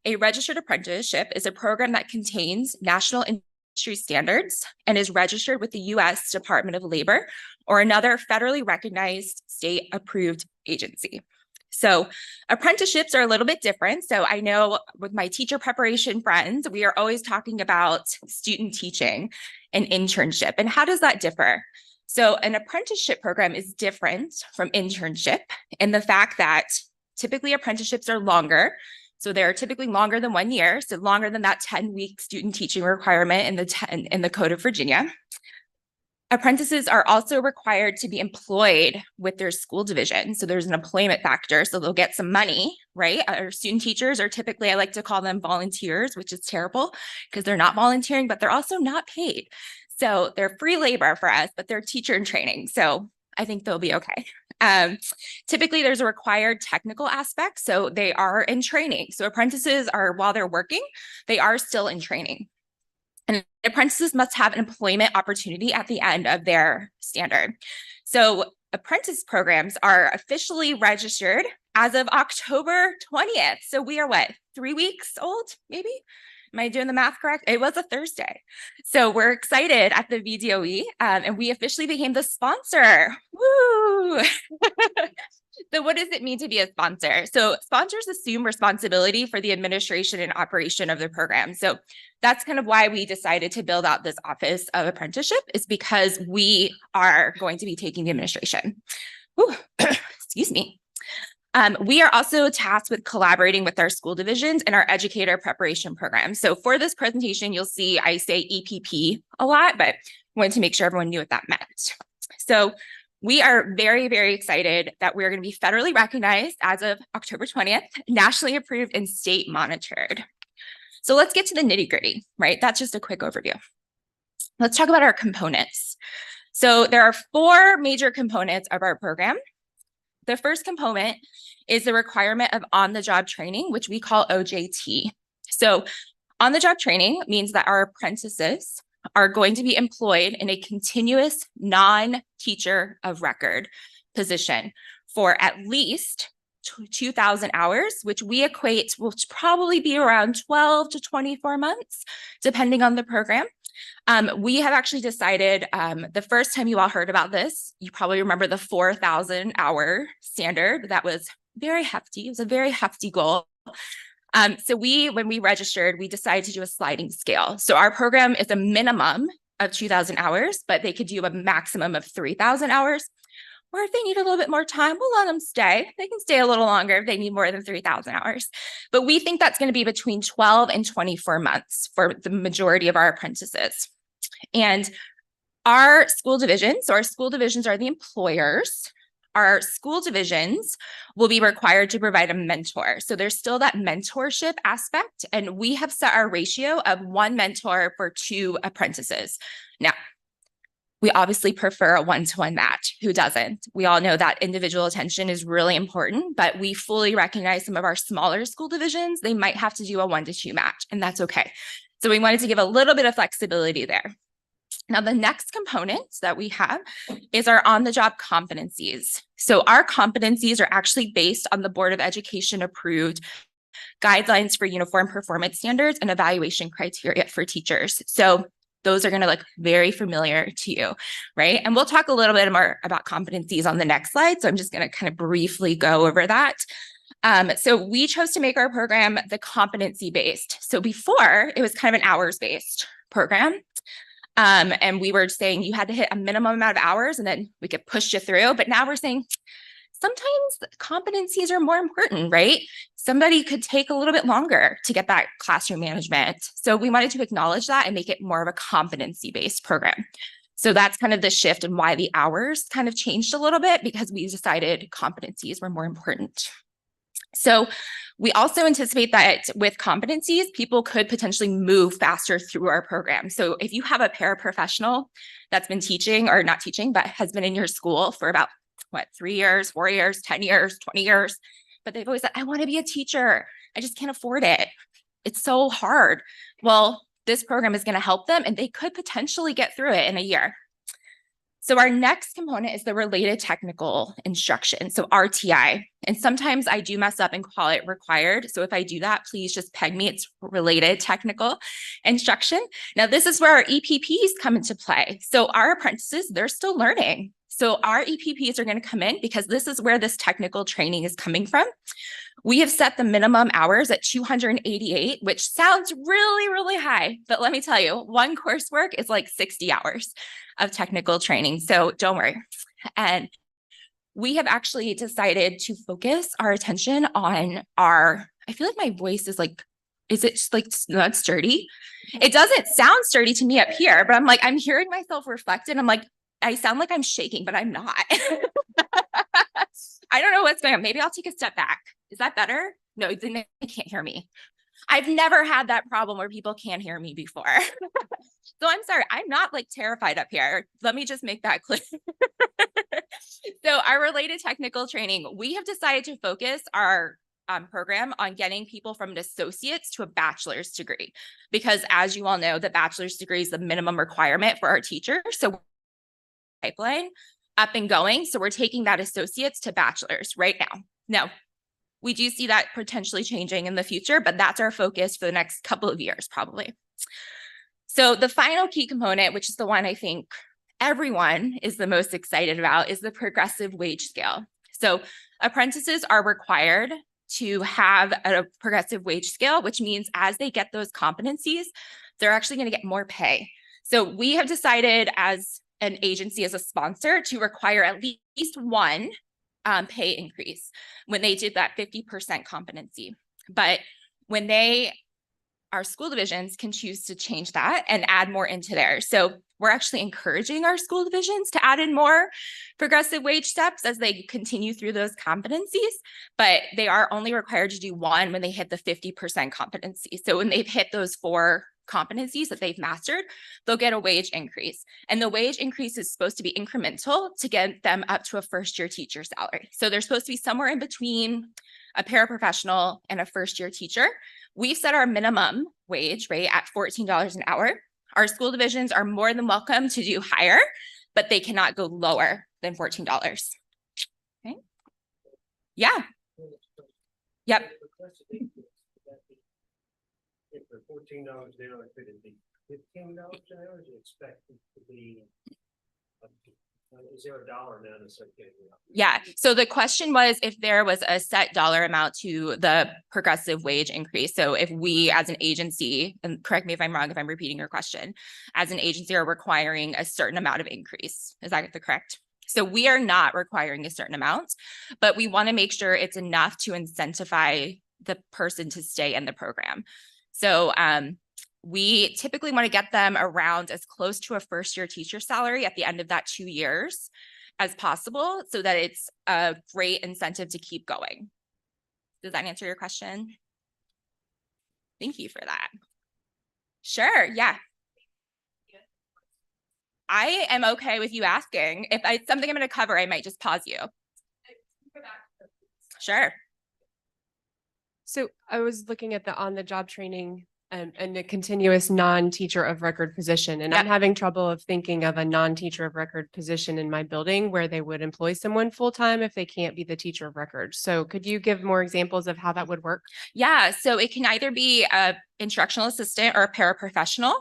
a registered apprenticeship is a program that contains national industry standards and is registered with the U.S. Department of Labor or another federally recognized state-approved agency. So apprenticeships are a little bit different. So I know with my teacher preparation friends, we are always talking about student teaching and internship. And how does that differ? So an apprenticeship program is different from internship in the fact that typically apprenticeships are longer. So they're typically longer than 1 year, so longer than that 10-week student teaching requirement in the Code of Virginia. Apprentices are also required to be employed with their school division. So there's an employment factor. So they'll get some money, right? Our student teachers are typically, I like to call them volunteers, which is terrible because they're not volunteering, but they're also not paid. So they're free labor for us, but they're teacher in training. So I think they'll be okay. Typically there's a required technical aspect. So they are in training. So apprentices are, while they're working, they are still in training. And apprentices must have an employment opportunity at the end of their standard. So apprentice programs are officially registered as of October 20th. So we are what, 3 weeks old, maybe? Am I doing the math correct? It was a Thursday. So we're excited at the VDOE and we officially became the sponsor. Woo! So what does it mean to be a sponsor? So sponsors assume responsibility for the administration and operation of the program. So that's kind of why we decided to build out this office of apprenticeship, is because we are going to be taking the administration. Ooh, excuse me. We are also tasked with collaborating with our school divisions and our educator preparation program. So for this presentation, you'll see I say EPP a lot, but I wanted to make sure everyone knew what that meant. So we are very, very excited that we're going to be federally recognized as of October 20th, nationally approved and state monitored. So let's get to the nitty gritty, right? That's just a quick overview. Let's talk about our components. So there are 4 major components of our program. The first component is the requirement of on-the-job training, which we call OJT. So on-the-job training means that our apprentices are going to be employed in a continuous non-teacher of record position for at least 2,000 hours, which we equate will probably be around 12 to 24 months, depending on the program. We have actually decided the first time you all heard about this, you probably remember the 4,000 hour standard. That was very hefty. It was a very hefty goal. So when we registered, we decided to do a sliding scale. So our program is a minimum of 2,000 hours, but they could do a maximum of 3,000 hours. Or if they need a little bit more time, we'll let them stay. They can stay a little longer if they need more than 3,000 hours. But we think that's going to be between 12 and 24 months for the majority of our apprentices. And our school divisions, so our school divisions are the employers. Our school divisions will be required to provide a mentor. So there's still that mentorship aspect. And we have set our ratio of 1 mentor for 2 apprentices. Now, we obviously prefer a 1-to-1 match. Who doesn't? We all know that individual attention is really important, but we fully recognize some of our smaller school divisions, they might have to do a 1-to-2 match, and that's okay. So we wanted to give a little bit of flexibility there. Now, the next component that we have is our on-the-job competencies. So our competencies are actually based on the Board of Education approved guidelines for uniform performance standards and evaluation criteria for teachers. So those are going to look very familiar to you, right? And we'll talk a little bit more about competencies on the next slide. So I'm just going to kind of briefly go over that. So we chose to make our program the competency-based. So before, it was kind of an hours-based program. And we were saying you had to hit a minimum amount of hours and then we could push you through. But now we're saying sometimes competencies are more important, right? Somebody could take a little bit longer to get that classroom management. So we wanted to acknowledge that and make it more of a competency-based program. So that's kind of the shift and why the hours kind of changed a little bit, because we decided competencies were more important. So we also anticipate that with competencies, people could potentially move faster through our program. So if you have a paraprofessional that's been teaching, or not teaching, but has been in your school for about 3 years, 4 years, 10 years, 20 years, but they've always said, I want to be a teacher. I just can't afford it. It's so hard. Well, this program is going to help them and they could potentially get through it in a year. So our next component is the related technical instruction, so RTI. And sometimes I do mess up and call it required. So if I do that, please just peg me. It's related technical instruction. Now, this is where our EPPs come into play. So our apprentices, they're still learning. So our EPPs are going to come in because this is where this technical training is coming from. We have set the minimum hours at 288, which sounds really, really high. But let me tell you, one coursework is like 60 hours of technical training. So don't worry. And we have actually decided to focus our attention on our, I feel like my voice is like, is it just like not sturdy? It doesn't sound sturdy to me up here, but I'm like, I'm hearing myself reflected. I'm like, I sound like I'm shaking, but I'm not. I don't know what's going on. Maybe I'll take a step back. Is that better? No, then they can't hear me. I've never had that problem where people can't hear me before. So I'm sorry, I'm not like terrified up here. Let me just make that clear. So our related technical training, we have decided to focus our program on getting people from an associate's to a bachelor's degree, because as you all know, the bachelor's degree is the minimum requirement for our teachers. So pipeline up and going. So we're taking that associate's to bachelor's right now. Now, we do see that potentially changing in the future, but that's our focus for the next couple of years, probably. So the final key component, which is the one I think everyone is the most excited about, is the progressive wage scale. So apprentices are required to have a progressive wage scale, which means as they get those competencies, they're actually going to get more pay. So we have decided as an agency, as a sponsor, to require at least one pay increase when they did that 50% competency. But when our school divisions can choose to change that and add more into there. So we're actually encouraging our school divisions to add in more progressive wage steps as they continue through those competencies, but they are only required to do one when they hit the 50% competency. So when they've hit those 4 competencies that they've mastered, they'll get a wage increase. And the wage increase is supposed to be incremental to get them up to a first-year teacher salary. So they're supposed to be somewhere in between a paraprofessional and a first-year teacher. We've set our minimum wage rate at $14 an hour. Our school divisions are more than welcome to do higher, but they cannot go lower than $14. Okay. Yeah. Yep. If they're $14 an hour, could it be $15 an hour? Is it expected to be? Is there a dollar amount associated with that? Yeah. So the question was if there was a set dollar amount to the progressive wage increase. So if we as an agency, and correct me if I'm wrong, if I'm repeating your question, as an agency are requiring a certain amount of increase. Is that the correct? So we are not requiring a certain amount, but we want to make sure it's enough to incentivize the person to stay in the program. So we typically want to get them around as close to a first-year teacher salary at the end of that 2 years as possible, so that it's a great incentive to keep going. Does that answer your question? Thank you for that. Sure, yeah. I am okay with you asking. If it's something I'm going to cover, I might just pause you. Sure. So I was looking at the on-the-job training and a continuous non-teacher of record position, and Yep. I'm having trouble of thinking of a non-teacher of record position in my building where they would employ someone full-time if they can't be the teacher of record. So could you give more examples of how that would work? Yeah, so it can either be an instructional assistant or a paraprofessional.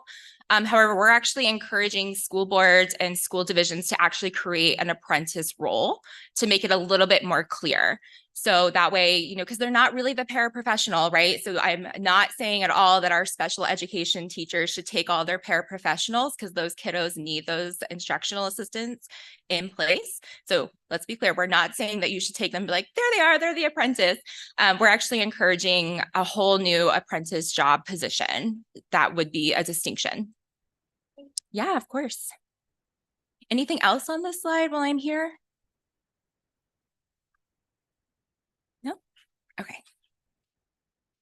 However, we're actually encouraging school boards and school divisions to actually create an apprentice role to make it a little bit more clear. So that way, because they're not really the paraprofessional, right? So I'm not saying at all that our special education teachers should take all their paraprofessionals, because those kiddos need those instructional assistants in place. So let's be clear, we're not saying that you should take them and be like, there they are, they're the apprentice. We're actually encouraging a whole new apprentice job position. That would be a distinction. Yeah, of course. Anything else on this slide while I'm here? No? Okay.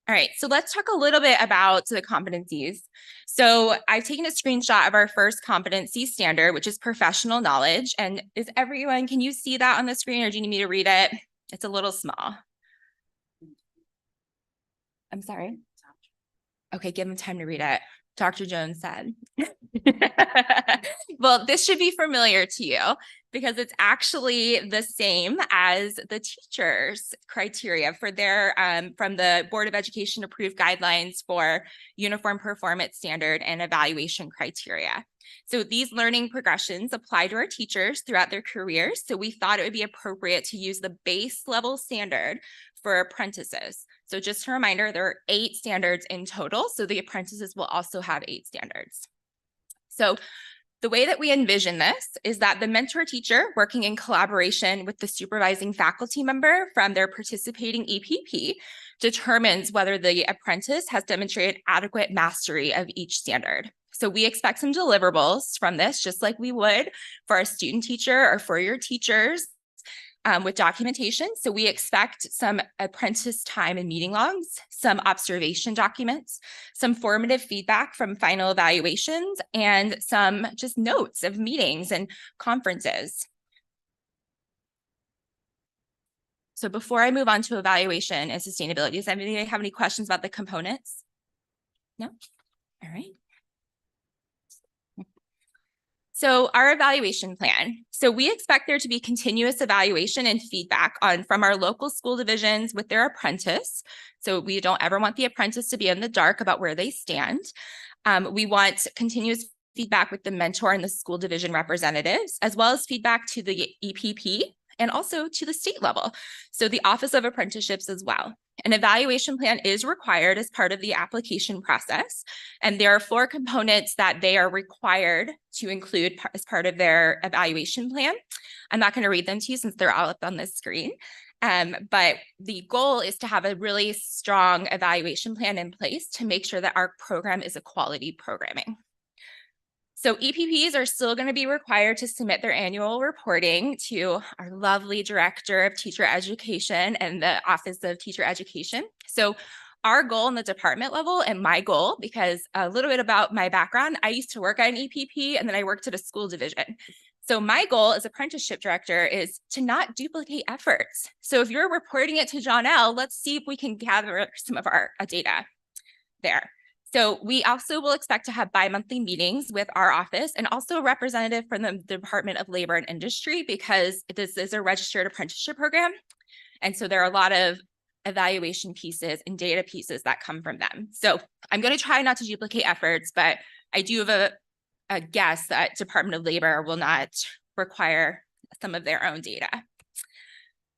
All right, so let's talk a little bit about the competencies. So I've taken a screenshot of our first competency standard, which is professional knowledge. And can you see that on the screen, or do you need me to read it? It's a little small. I'm sorry. Okay, give them time to read it. Dr. Jones said. Well, this should be familiar to you because it's actually the same as the teacher's criteria for their from the Board of Education approved guidelines for uniform performance standard and evaluation criteria. So these learning progressions apply to our teachers throughout their careers. So we thought it would be appropriate to use the base level standard for apprentices. So just a reminder, there are 8 standards in total. So the apprentices will also have 8 standards. So the way that we envision this is that the mentor teacher, working in collaboration with the supervising faculty member from their participating EPP, determines whether the apprentice has demonstrated adequate mastery of each standard. So we expect some deliverables from this, just like we would for our student teacher or for your teachers with documentation. So we expect some apprentice time and meeting logs, some observation documents, some formative feedback from final evaluations, and some just notes of meetings and conferences. So before I move on to evaluation and sustainability, does anybody have any questions about the components? No? All right. So our evaluation plan. So we expect there to be continuous evaluation and feedback from our local school divisions with their apprentice. So we don't ever want the apprentice to be in the dark about where they stand. We want continuous feedback with the mentor and the school division representatives, as well as feedback to the EPP and also to the state level. So the Office of Apprenticeships as well. An evaluation plan is required as part of the application process. And there are 4 components that they are required to include as part of their evaluation plan. I'm not going to read them to you since they're all up on the screen. But the goal is to have a really strong evaluation plan in place to make sure that our program is a quality programming. So EPPs are still going to be required to submit their annual reporting to our lovely Director of Teacher Education and the Office of Teacher Education. So our goal in the department level, and my goal, because a little bit about my background, I used to work at an EPP and then I worked at a school division. So my goal as apprenticeship director is to not duplicate efforts. So if you're reporting it to John L., let's see if we can gather some of our data there. So we also will expect to have bi-monthly meetings with our office and also a representative from the Department of Labor and Industry, because this is a registered apprenticeship program. And so there are a lot of evaluation pieces and data pieces that come from them. So I'm going to try not to duplicate efforts, but I do have a guess that Department of Labor will not require some of their own data.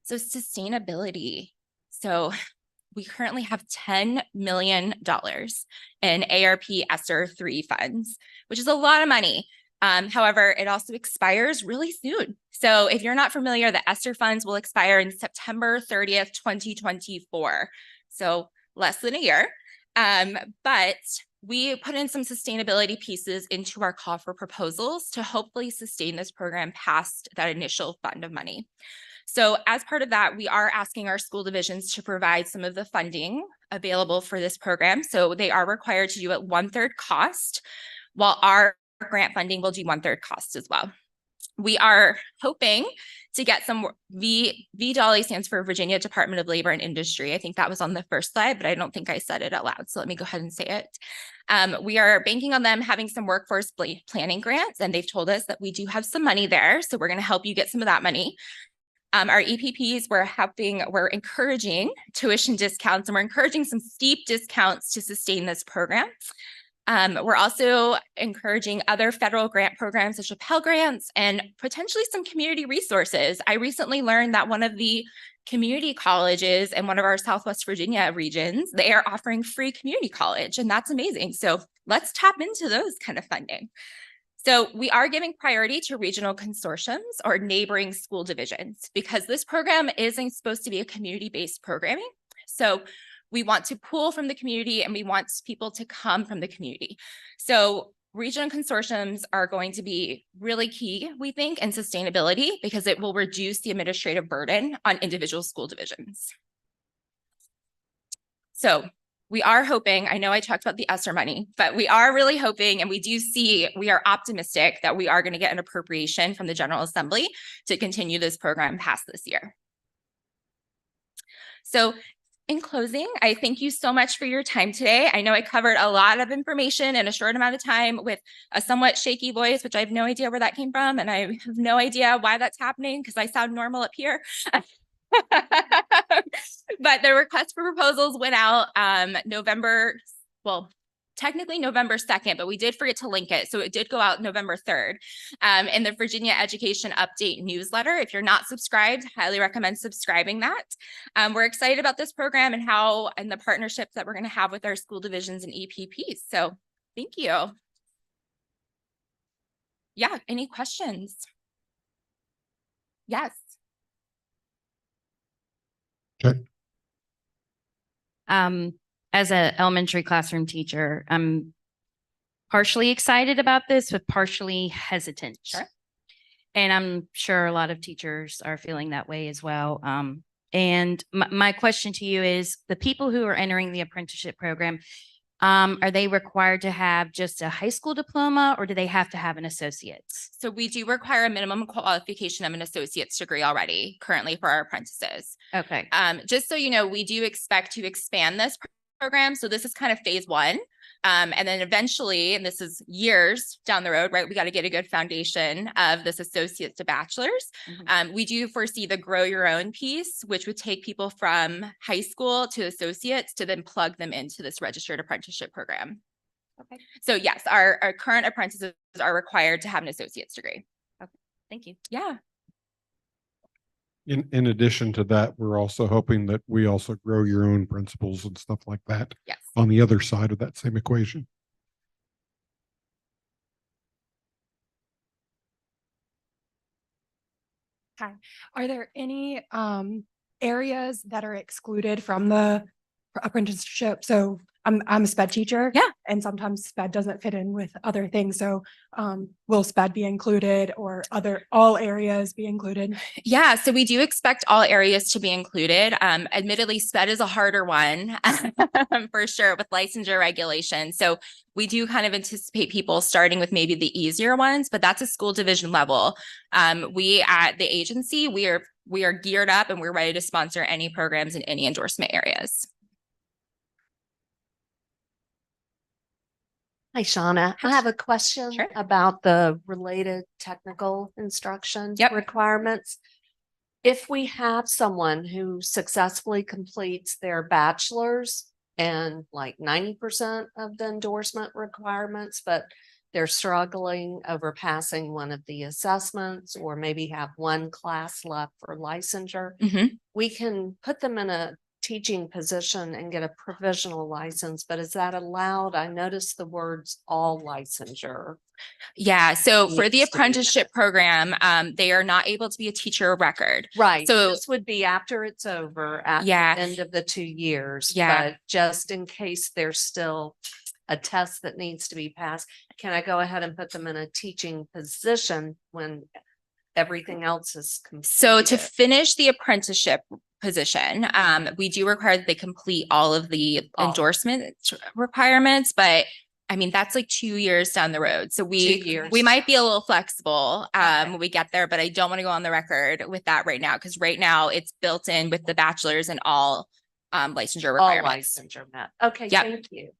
So sustainability. So we currently have $10 million in ARP ESSER 3 funds, which is a lot of money. However, it also expires really soon. So if you're not familiar, the ESSER funds will expire in September 30th, 2024. So less than a year. But we put in some sustainability pieces into our call for proposals to hopefully sustain this program past that initial fund of money. So as part of that, we are asking our school divisions to provide some of the funding available for this program. So they are required to do it 1/3 cost, while our grant funding will do 1/3 cost as well. We are hoping to get some VDOLI stands for Virginia Department of Labor and Industry. I think that was on the first slide, but I don't think I said it out loud. So let me go ahead and say it. We are banking on them having some workforce planning grants, and they've told us that we do have some money there. So we're going to help you get some of that money. Our EPPs, we're encouraging tuition discounts, and we're encouraging some steep discounts to sustain this program. We're also encouraging other federal grant programs such as Pell Grants and potentially some community resources. I recently learned that one of the community colleges in one of our Southwest Virginia regions, they are offering free community college, and that's amazing. So let's tap into those kind of funding. So we are giving priority to regional consortiums or neighboring school divisions, because this program isn't supposed to be a community-based programming. So we want to pull from the community and we want people to come from the community. So regional consortiums are going to be really key, we think, in sustainability, because it will reduce the administrative burden on individual school divisions. So we are hoping, I know I talked about the ESSER money, but we are really hoping, and we are optimistic that we are going to get an appropriation from the General Assembly to continue this program past this year. So in closing, I thank you so much for your time today. I know I covered a lot of information in a short amount of time with a somewhat shaky voice, which I have no idea where that came from. And I have no idea why that's happening because I sound normal up here. But the request for proposals went out technically November 2nd, but we did forget to link it. So it did go out November 3rd in the Virginia Education Update newsletter. If you're not subscribed, highly recommend subscribing that. We're excited about this program and the partnerships that we're going to have with our school divisions and EPPs. So thank you. Yeah, any questions? Yes. Okay. As an elementary classroom teacher, I'm partially excited about this, but partially hesitant. Sure. And I'm sure a lot of teachers are feeling that way as well. And my question to you is, the people who are entering the apprenticeship program, are they required to have just a high school diploma, or do they have to have an associate's? So we do require a minimum qualification of an associate's degree already currently for our apprentices. Okay. Just so you know, we do expect to expand this program. So this is kind of phase one. And then eventually, and this is years down the road, right? We got to get a good foundation of this associate's to bachelor's. We do foresee the grow your own piece, which would take people from high school to associates to then plug them into this registered apprenticeship program. Okay. So yes, our current apprentices are required to have an associate's degree. Thank you. Yeah. In addition to that, we're also hoping that we also grow your own principles and stuff like that Yes. on the other side of that same equation. Hi. Are there any areas that are excluded from the apprenticeship? So I'm a sped teacher. Yeah. And sometimes sped doesn't fit in with other things. So will sped be included, or all areas be included? Yeah, so we do expect all areas to be included. Admittedly, SPED is a harder one for sure with licensure regulations. So we do kind of anticipate people starting with maybe the easier ones, but that's a school division level. We at the agency, we are geared up and we're ready to sponsor any programs in any endorsement areas. Hi, Shauna. I have a question Sure. about the related technical instruction Yep. requirements. If we have someone who successfully completes their bachelor's and like 90% of the endorsement requirements, but they're struggling over passing one of the assessments, or maybe have one class left for licensure, we can put them in a teaching position and get a provisional license, but is that allowed? I noticed the words all licensure. Yeah, so for the Needs to be apprenticeship program, they are not able to be a teacher of record. Right. So- This would be after it's over at Yeah. the end of the 2 years. Yeah. But just in case there's still a test that needs to be passed, can I go ahead and put them in a teaching position when everything else is completed? So to finish the apprenticeship position, we do require that they complete all of the endorsement requirements, but I mean, that's like 2 years down the road. So 2 we years. might be a little flexible when we get there, but I don't want to go on the record with that right now, because right now it's built in with the bachelor's and all licensure All requirements. licensure met. Okay, Yep. thank you.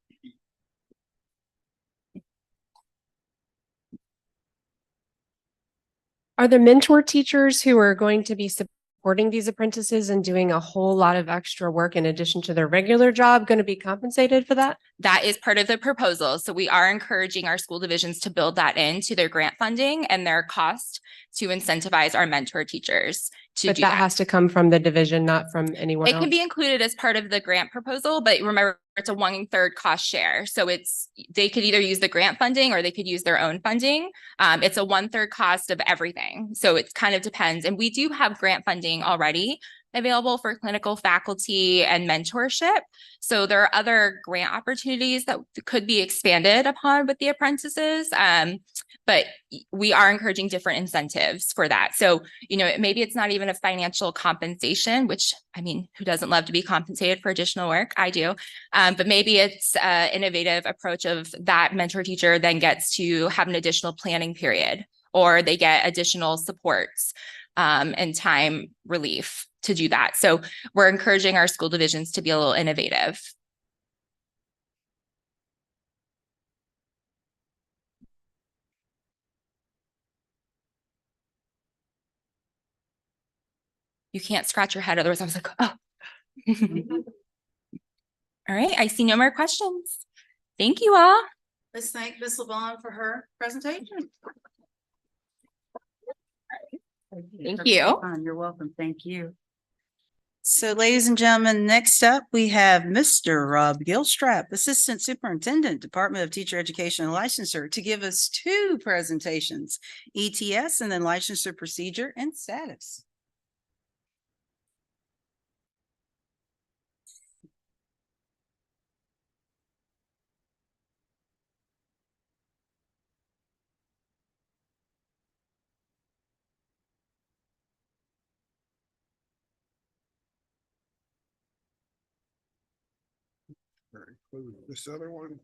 Are there mentor teachers who are going to be supporting these apprentices and doing a whole lot of extra work in addition to their regular job going to be compensated for that? That is part of the proposal. So we are encouraging our school divisions to build that into their grant funding and their cost to incentivize our mentor teachers to But do that that. has to come from the division, not from anyone It else. can be included as part of the grant proposal, but remember, it's a 1/3 cost share. So they could either use the grant funding or they could use their own funding. It's a 1/3 cost of everything. So it kind of depends. And we do have grant funding already available for clinical faculty and mentorship. So there are other grant opportunities that could be expanded upon with the apprentices. But we are encouraging different incentives for that. So, maybe it's not even a financial compensation, which, I mean, who doesn't love to be compensated for additional work? I do. But maybe it's an innovative approach of that mentor teacher then gets to have an additional planning period, or they get additional supports and time relief to do that. So we're encouraging our school divisions to be a little innovative. You can't scratch your head, otherwise I was like, oh. All right, I see no more questions. Thank you all. Let's thank Ms. LeBon for her presentation. Thank you. You're welcome. Thank you. So ladies and gentlemen, next up, we have Mr. Rob Gilstrap, Assistant Superintendent, Department of Teacher Education and Licensure, to give us 2 presentations, ETS and then licensure procedure and status. All right, close this other one.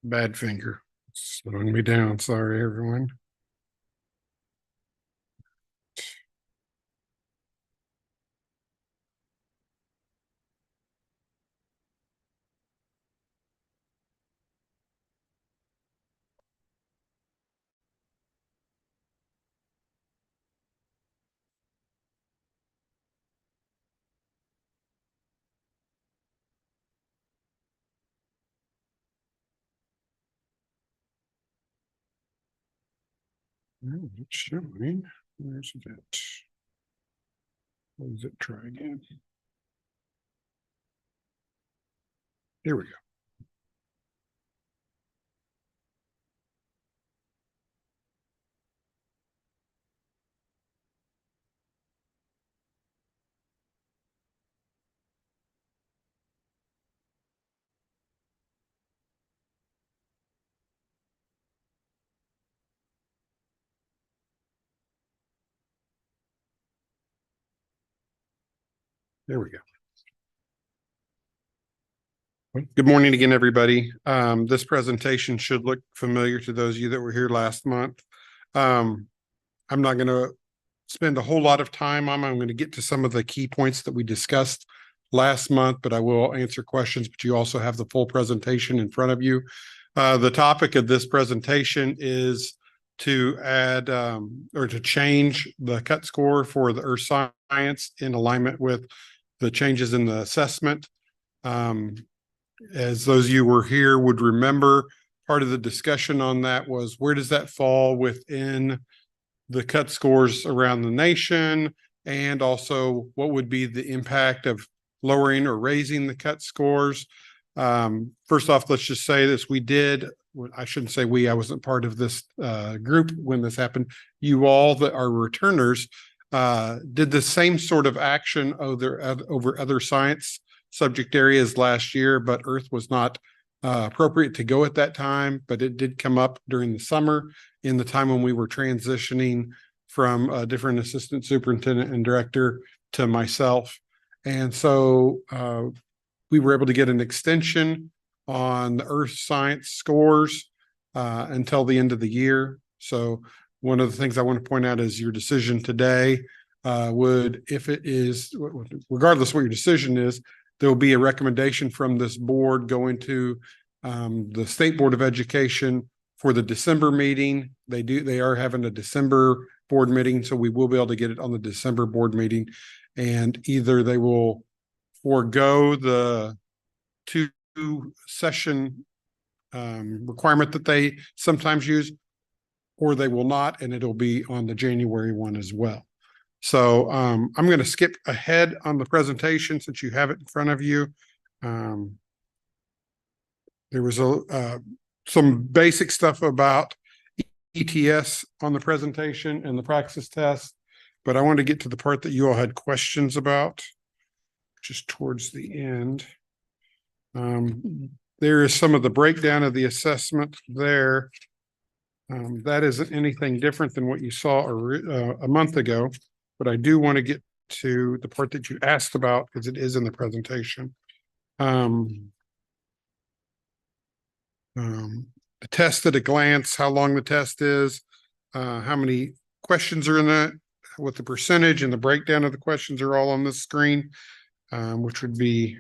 Bad finger. Slowing me down. Sorry, everyone. Oh, it's showing. Where's it? What does it try again? Here we go. There we go. Good morning again, everybody. This presentation should look familiar to those of you that were here last month. I'm not going to spend a whole lot of time on. I'm going to get to some of the key points that we discussed last month, but I will answer questions, but you also have the full presentation in front of you. The topic of this presentation is to add or to change the cut score for the earth science in alignment with the changes in the assessment. As those of you who were here would remember, part of the discussion on that was where does that fall within the cut scores around the nation, and also what would be the impact of lowering or raising the cut scores. First off, let's just say this. I shouldn't say we, I wasn't part of this group when this happened. You all that are returners did the same sort of action over other science subject areas last year, but earth was not appropriate to go at that time, but it did come up during the summer in the time when we were transitioning from a different assistant superintendent and director to myself. And so we were able to get an extension on the earth science scores until the end of the year. So one of the things I want to point out is your decision today would, if it is, regardless of what your decision is, there will be a recommendation from this board going to the State Board of Education for the December meeting. They are having a December board meeting, so we will be able to get it on the December board meeting. And either they will forego the 2-session requirement that they sometimes use, or they will not, and it'll be on the January one as well. So I'm going to skip ahead on the presentation since you have it in front of you. There was some basic stuff about ETS on the presentation and the praxis test, but I want to get to the part that you all had questions about, just towards the end. There is some of the breakdown of the assessment there. That isn't anything different than what you saw a month ago, but I do want to get to the part that you asked about because it is in the presentation. The test at a glance, how long the test is, how many questions are in that, what the percentage and the breakdown of the questions are all on this screen, which would be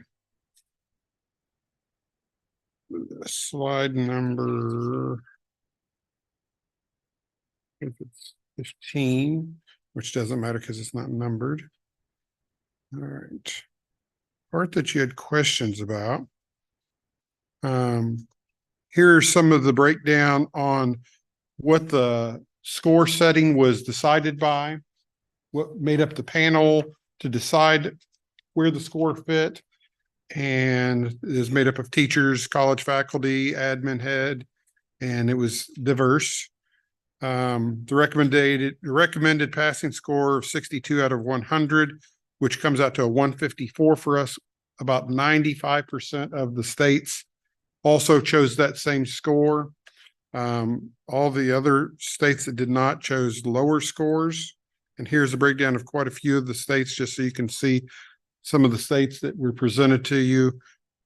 slide number, if it's 15, which doesn't matter because it's not numbered. All right. Part that you had questions about. Here are some of the breakdown on what the score setting was decided by, what made up the panel to decide where the score fit, and it is made up of teachers, college faculty, admin head, and it was diverse. The recommended passing score of 62 out of 100, which comes out to a 154 for us about 95% of the states also chose that same score. All the other states that did not chose lower scores. And here's a breakdown of quite a few of the states, just so you can see some of the states that were presented to you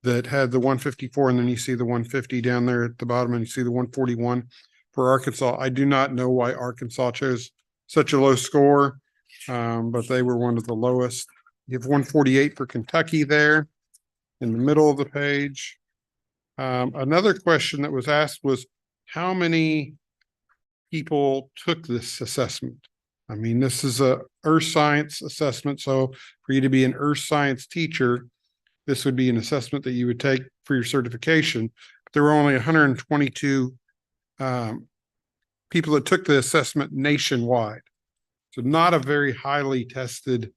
that had the 154, and then you see the 150 down there at the bottom, and you see the 141 for Arkansas. I do not know why Arkansas chose such a low score, but they were one of the lowest. You have 148 for Kentucky there in the middle of the page. Another question that was asked was, how many people took this assessment? I mean, this is a earth science assessment. So for you to be an earth science teacher, this would be an assessment that you would take for your certification. There were only 122 people that took the assessment nationwide. So not a very highly tested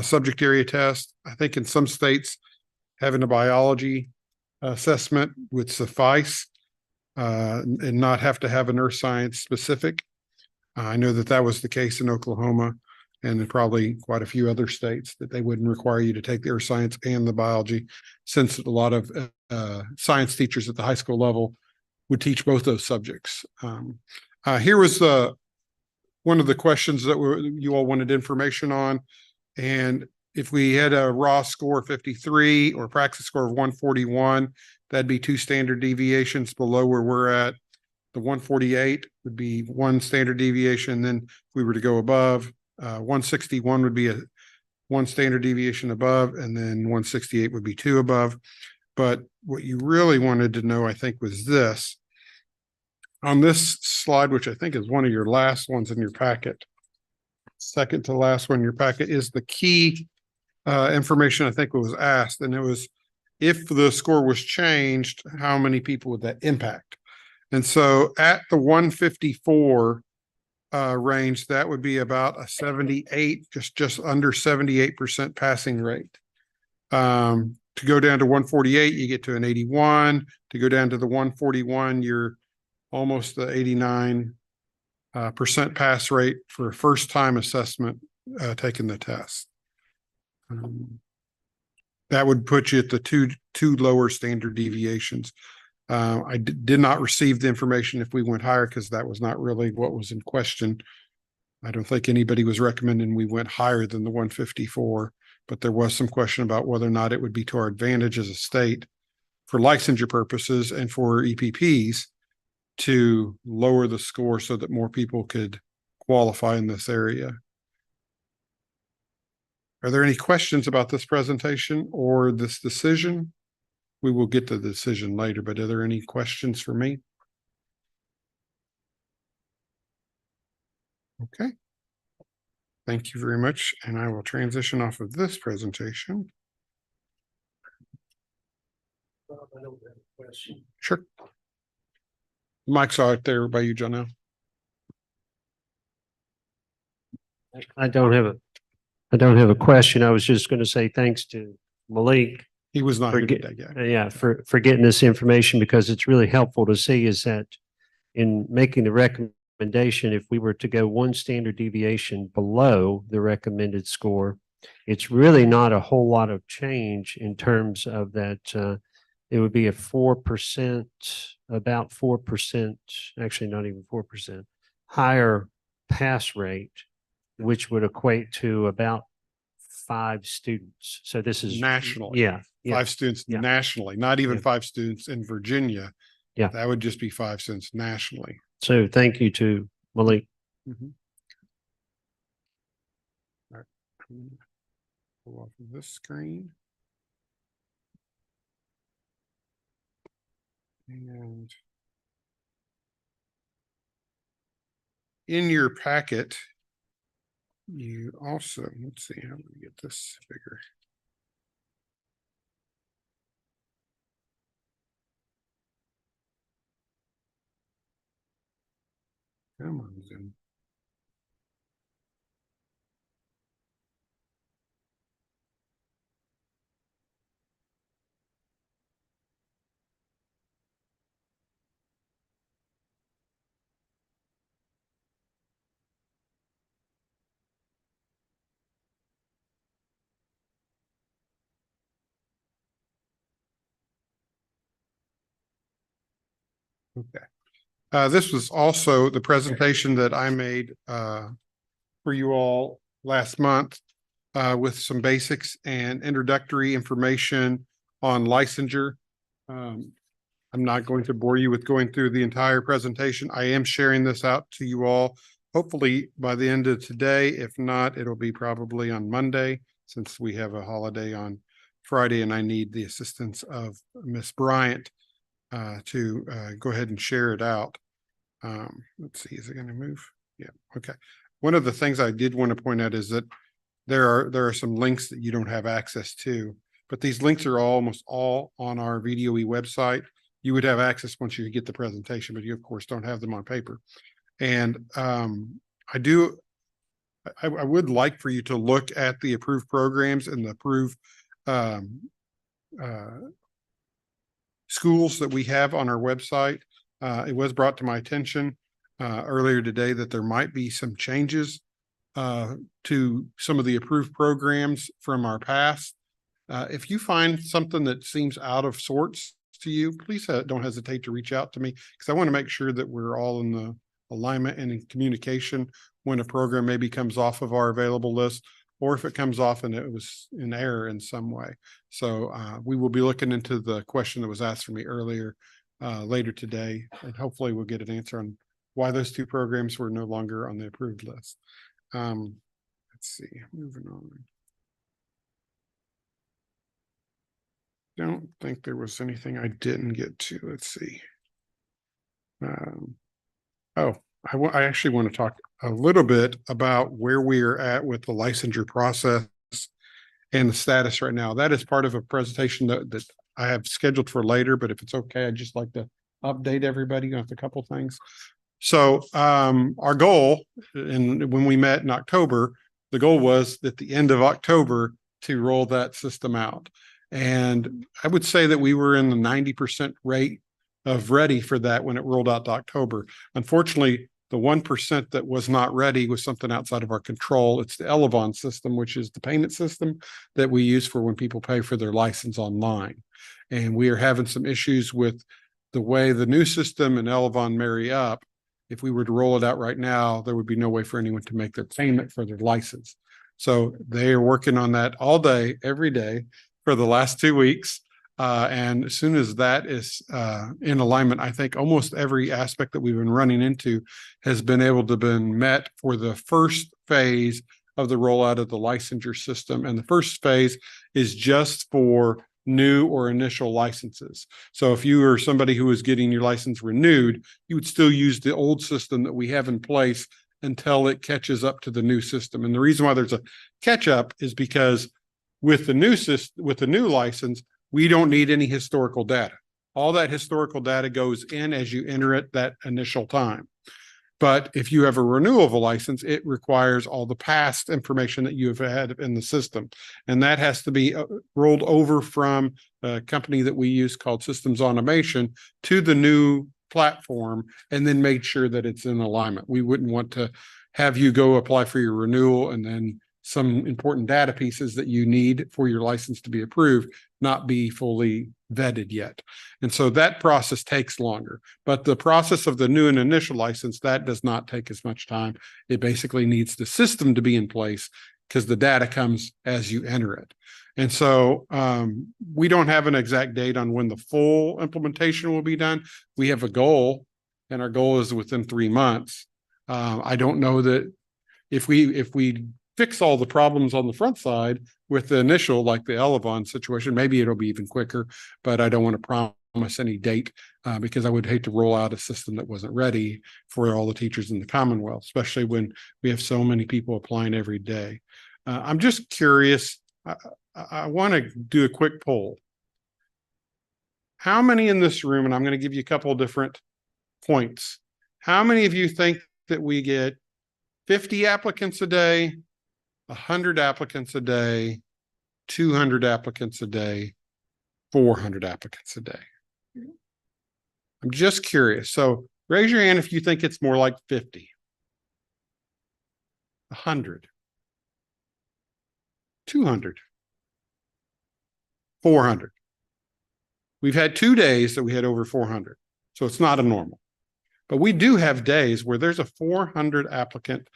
subject area test. I think in some states, having a biology assessment would suffice and not have to have an earth science specific. I know that that was the case in Oklahoma and probably quite a few other states, that they wouldn't require you to take the earth science and the biology, since a lot of science teachers at the high school level would teach both those subjects. Here was one of the questions that you all wanted information on. And if we had a raw score of 53 or praxis score of 141, that'd be 2 standard deviations below where we're at. The 148 would be 1 standard deviation. Then if we were to go above, 161 would be 1 standard deviation above, and then 168 would be 2 above. But what you really wanted to know, I think, was this. On this slide, which I think is one of your last ones in your packet, second to last one in your packet, is the key information I think was asked. And it was, if the score was changed, how many people would that impact? And so at the 154 range, that would be about a 78, just under 78% passing rate. To go down to 148, you get to an 81. To go down to the 141, you're almost the 89% pass rate for a first time assessment taking the test. That would put you at the two lower standard deviations. I did not receive the information if we went higher, because that was not really what was in question. I don't think anybody was recommending we went higher than the 154, but there was some question about whether or not it would be to our advantage as a state for licensure purposes and for EPPs to lower the score so that more people could qualify in this area. Are there any questions about this presentation or this decision? We will get to the decision later, but are there any questions for me? Okay. Thank you very much. And I will transition off of this presentation. I don't have a question. Sure. Mike's out there by you, John. Now. I don't have a question. I was just going to say thanks to Malik. He was not here today. Yeah, for getting this information, because it's really helpful to see is that in making the recommendation, if we were to go 1 standard deviation below the recommended score, it's really not a whole lot of change in terms of that. It would be a 4%, about 4%, actually not even 4%, higher pass rate, which would equate to about 5 students. So this is nationally. Yeah. 5 students nationally, not even 5 students in Virginia. Yeah. That would just be 5 students nationally. So thank you to Malik. Mm-hmm. All right. Pull off of this screen. And in your packet, you also, let's see how we get this bigger. Come on, Zoom. Okay. This was also the presentation that I made for you all last month with some basics and introductory information on licensure. I'm not going to bore you with going through the entire presentation. I am sharing this out to you all, hopefully by the end of today. If not, it'll be probably on Monday, since we have a holiday on Friday and I need the assistance of Miss Bryant to go ahead and share it out. Let's see, is it going to move? Yeah, okay. One of the things I did want to point out is that there are some links that you don't have access to, but these links are almost all on our VDOE website. You would have access once you get the presentation, but you of course don't have them on paper. And I would like for you to look at the approved programs and the approved schools that we have on our website. It was brought to my attention earlier today that there might be some changes to some of the approved programs from our past. If you find something that seems out of sorts to you, please don't hesitate to reach out to me, because I want to make sure that we're all in the alignment and in communication when a program maybe comes off of our available list, or if it comes off and it was in error in some way. So we will be looking into the question that was asked for me earlier later today, and hopefully we'll get an answer on why those two programs were no longer on the approved list. Let's see, moving on. Don't think there was anything I didn't get to. Let's see. I actually want to talk a little bit about where we are at with the licensure process and the status right now. That is part of a presentation that I have scheduled for later, but if it's okay, I'd just like to update everybody on a couple things. So our goal, and when we met in October, the goal was at the end of October to roll that system out. And I would say that we were in the 90% rate of ready for that when it rolled out to October. Unfortunately, the 1% that was not ready was something outside of our control. It's the Elevon system, which is the payment system that we use for when people pay for their license online. And we are having some issues with the way the new system and Elevon marry up. If we were to roll it out right now, there would be no way for anyone to make their payment for their license. So they are working on that all day, every day for the last 2 weeks. And as soon as that is in alignment, I think almost every aspect that we've been running into has been able to be met for the first phase of the rollout of the licensure system. And the first phase is just for new or initial licenses. So if you are somebody who is getting your license renewed, you would still use the old system that we have in place until it catches up to the new system. And the reason why there's a catch up is because with the new system, with the new license, we don't need any historical data. All that historical data goes in as you enter it that initial time. But if you have a renewal of a license, it requires all the past information that you have had in the system. And that has to be rolled over from a company that we use called Systems Automation to the new platform, and then made sure that it's in alignment. We wouldn't want to have you go apply for your renewal and then some important data pieces that you need for your license to be approved not be fully vetted yet. And so that process takes longer. But the process of the new and initial license, that does not take as much time. It basically needs the system to be in place because the data comes as you enter it. And so we don't have an exact date on when the full implementation will be done. We have a goal, and our goal is within 3 months. I don't know that if we fix all the problems on the front side with the initial, like the Elevon situation, maybe it'll be even quicker, but I don't want to promise any date because I would hate to roll out a system that wasn't ready for all the teachers in the Commonwealth, especially when we have so many people applying every day. I'm just curious. I want to do a quick poll. How many in this room, and I'm going to give you a couple of different points. How many of you think that we get 50 applicants a day, 100 applicants a day, 200 applicants a day, 400 applicants a day? I'm just curious. So raise your hand if you think it's more like 50, 100, 200, 400. We've had 2 days that we had over 400. So it's not a normal. But we do have days where there's a 400 applicant.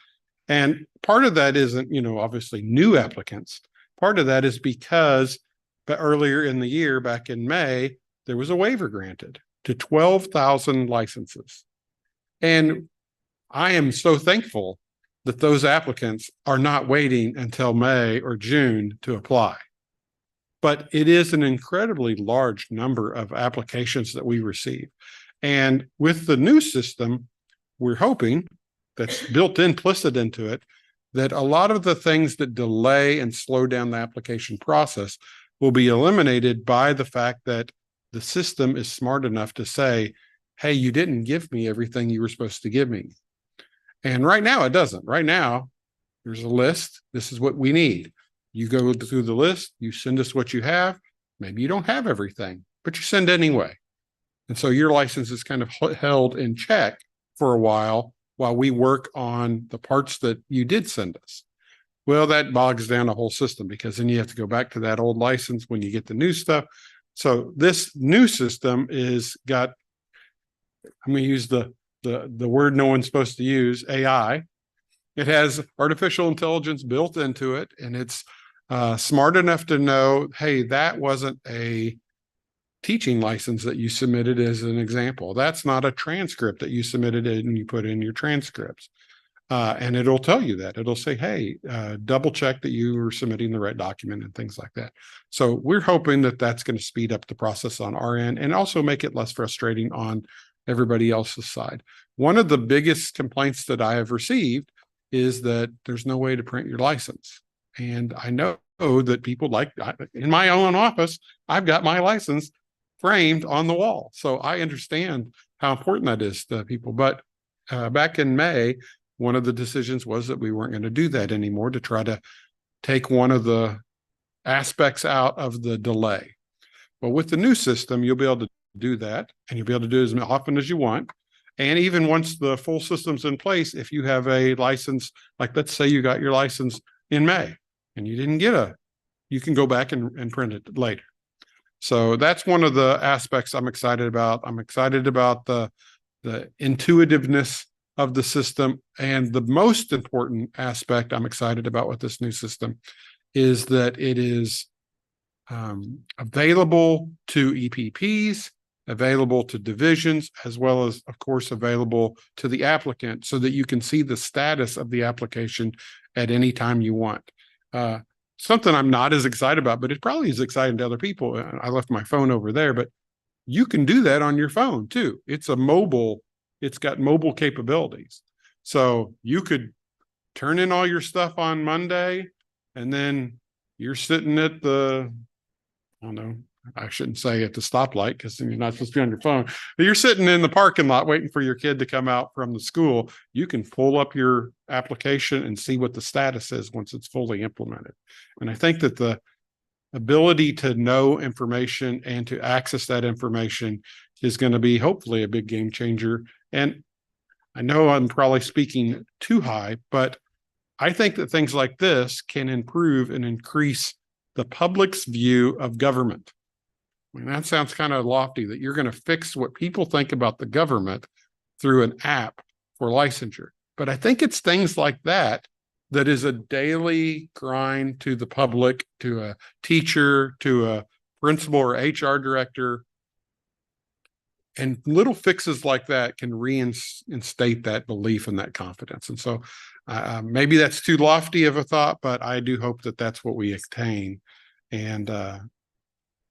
And part of that isn't, obviously new applicants. Part of that is because earlier in the year, back in May, there was a waiver granted to 12,000 licenses. And I am so thankful that those applicants are not waiting until May or June to apply. But it is an incredibly large number of applications that we receive. And with the new system, we're hoping that's built implicit into it, that a lot of the things that delay and slow down the application process will be eliminated by the fact that the system is smart enough to say, hey, you didn't give me everything you were supposed to give me. And right now it doesn't. Right now, there's a list. This is what we need. You go through the list, you send us what you have. Maybe you don't have everything, but you send anyway. And so your license is kind of held in check for a while we work on the parts that you did send us. Well, that bogs down the whole system because then you have to go back to that old license when you get the new stuff. So this new system is got, I'm going to use the word no one's supposed to use, AI. It has artificial intelligence built into it, and it's smart enough to know, hey, that wasn't a teaching license that you submitted as an example. That's not a transcript that you submitted and you put in your transcripts. And it'll tell you that. It'll say, hey, double check that you were submitting the right document and things like that. So we're hoping that that's going to speed up the process on our end and also make it less frustrating on everybody else's side. One of the biggest complaints that I have received is that there's no way to print your license. And I know that people in my own office, I've got my license framed on the wall. So I understand how important that is to people. But back in May, one of the decisions was that we weren't going to do that anymore, to try to take one of the aspects out of the delay. But with the new system, you'll be able to do that, and you'll be able to do it as often as you want. And even once the full system's in place, if you have a license, like let's say you got your license in May and you didn't get you can go back and print it later. So that's one of the aspects I'm excited about. I'm excited about the intuitiveness of the system. And the most important aspect I'm excited about with this new system is that it is available to EPPs, available to divisions, as well as, of course, available to the applicant so that you can see the status of the application at any time you want. Something I'm not as excited about, but it probably is exciting to other people. I left my phone over there, but you can do that on your phone too. It's got mobile capabilities. So you could turn in all your stuff on Monday, and then you're sitting at I shouldn't say at the stoplight because you're not supposed to be on your phone, but you're sitting in the parking lot waiting for your kid to come out from the school. You can pull up your application and see what the status is once it's fully implemented. And I think that the ability to know information and to access that information is going to be hopefully a big game changer. And I know I'm probably speaking too high, but I think that things like this can improve and increase the public's view of government. I mean, that sounds kind of lofty, that you're going to fix what people think about the government through an app for licensure. But I think it's things like that that is a daily grind to the public, to a teacher, to a principal or HR director. And little fixes like that can reinstate that belief and that confidence. And so maybe that's too lofty of a thought, but I do hope that that's what we attain. And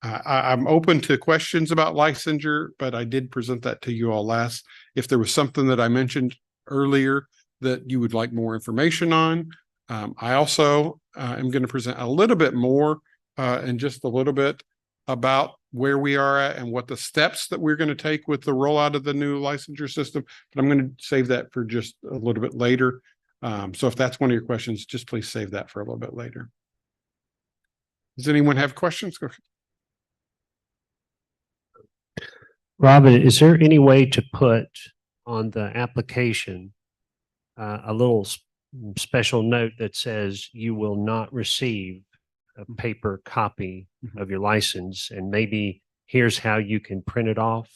I'm open to questions about licensure, but I did present that to you all last. If there was something that I mentioned earlier that you would like more information on, I also am going to present a little bit more in just a little bit about where we are at and what the steps that we're going to take with the rollout of the new licensure system. But I'm going to save that for just a little bit later. So if that's one of your questions, just please save that for a little bit later. Does anyone have questions? Go ahead. Robin, is there any way to put on the application a little special note that says you will not receive a paper copy of your license, and maybe here's how you can print it off?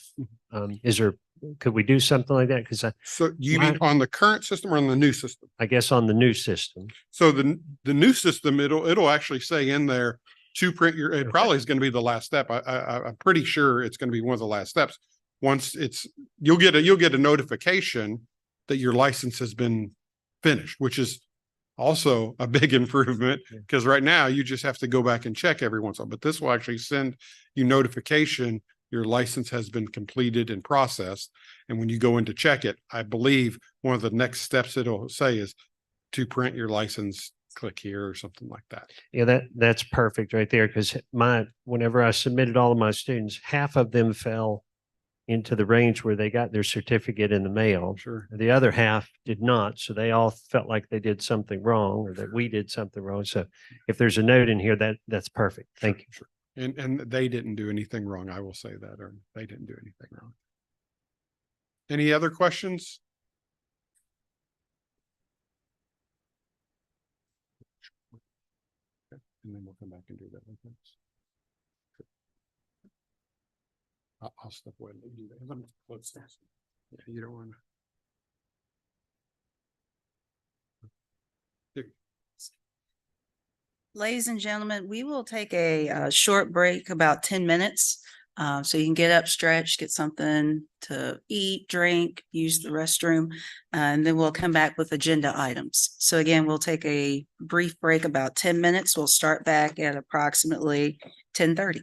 Is there Could we do something like that? Because So you mean on the current system or on the new system? I guess on the new system. So the new system, it'll actually say in there to print your, it probably is going to be the last step. I'm pretty sure it's going to be one of the last steps. Once it's, you'll get a notification that your license has been finished, which is also a big improvement because right now you just have to go back and check every once in a while, but this will actually send you notification your license has been completed and processed. And when you go in to check it, I believe one of the next steps it'll say is to print your license, click here or something like that. Yeah, that's perfect right there. Because whenever I submitted all of my students, half of them fell into the range where they got their certificate in the mail. Sure. The other half did not. So they all felt like they did something wrong or that we did something wrong. So if there's a note in here, that's perfect. Thank you. Sure. And they didn't do anything wrong. I will say that, or they didn't do anything wrong. Any other questions? And then we'll come back and do that. Okay. I'll step away and let you do that. Let me close this. Yeah, you don't want to. Ladies and gentlemen, we will take a short break, about 10 minutes. So you can get up, stretch, get something to eat, drink, use the restroom, and then we'll come back with agenda items. So again, we'll take a brief break, about 10 minutes. We'll start back at approximately 10:30.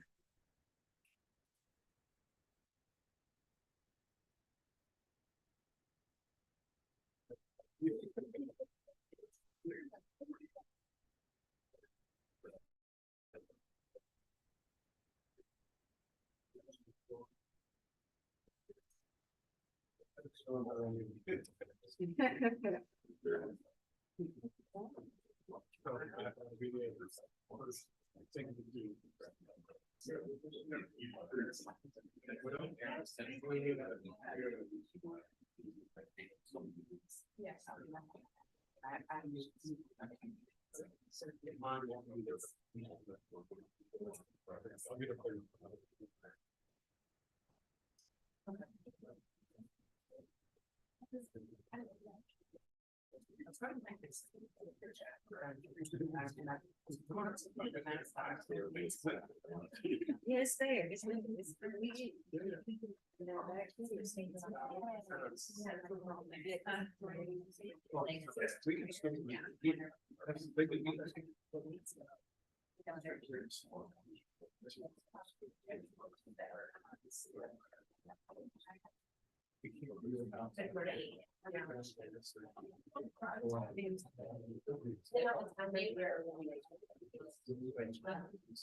Yes, there.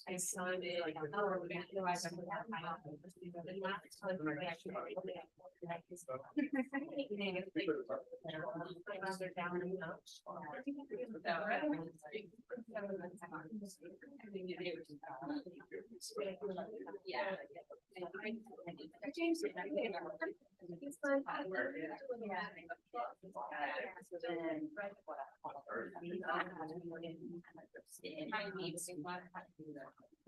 I signed it like, oh, we're gonna do I something that might not. Yeah. James.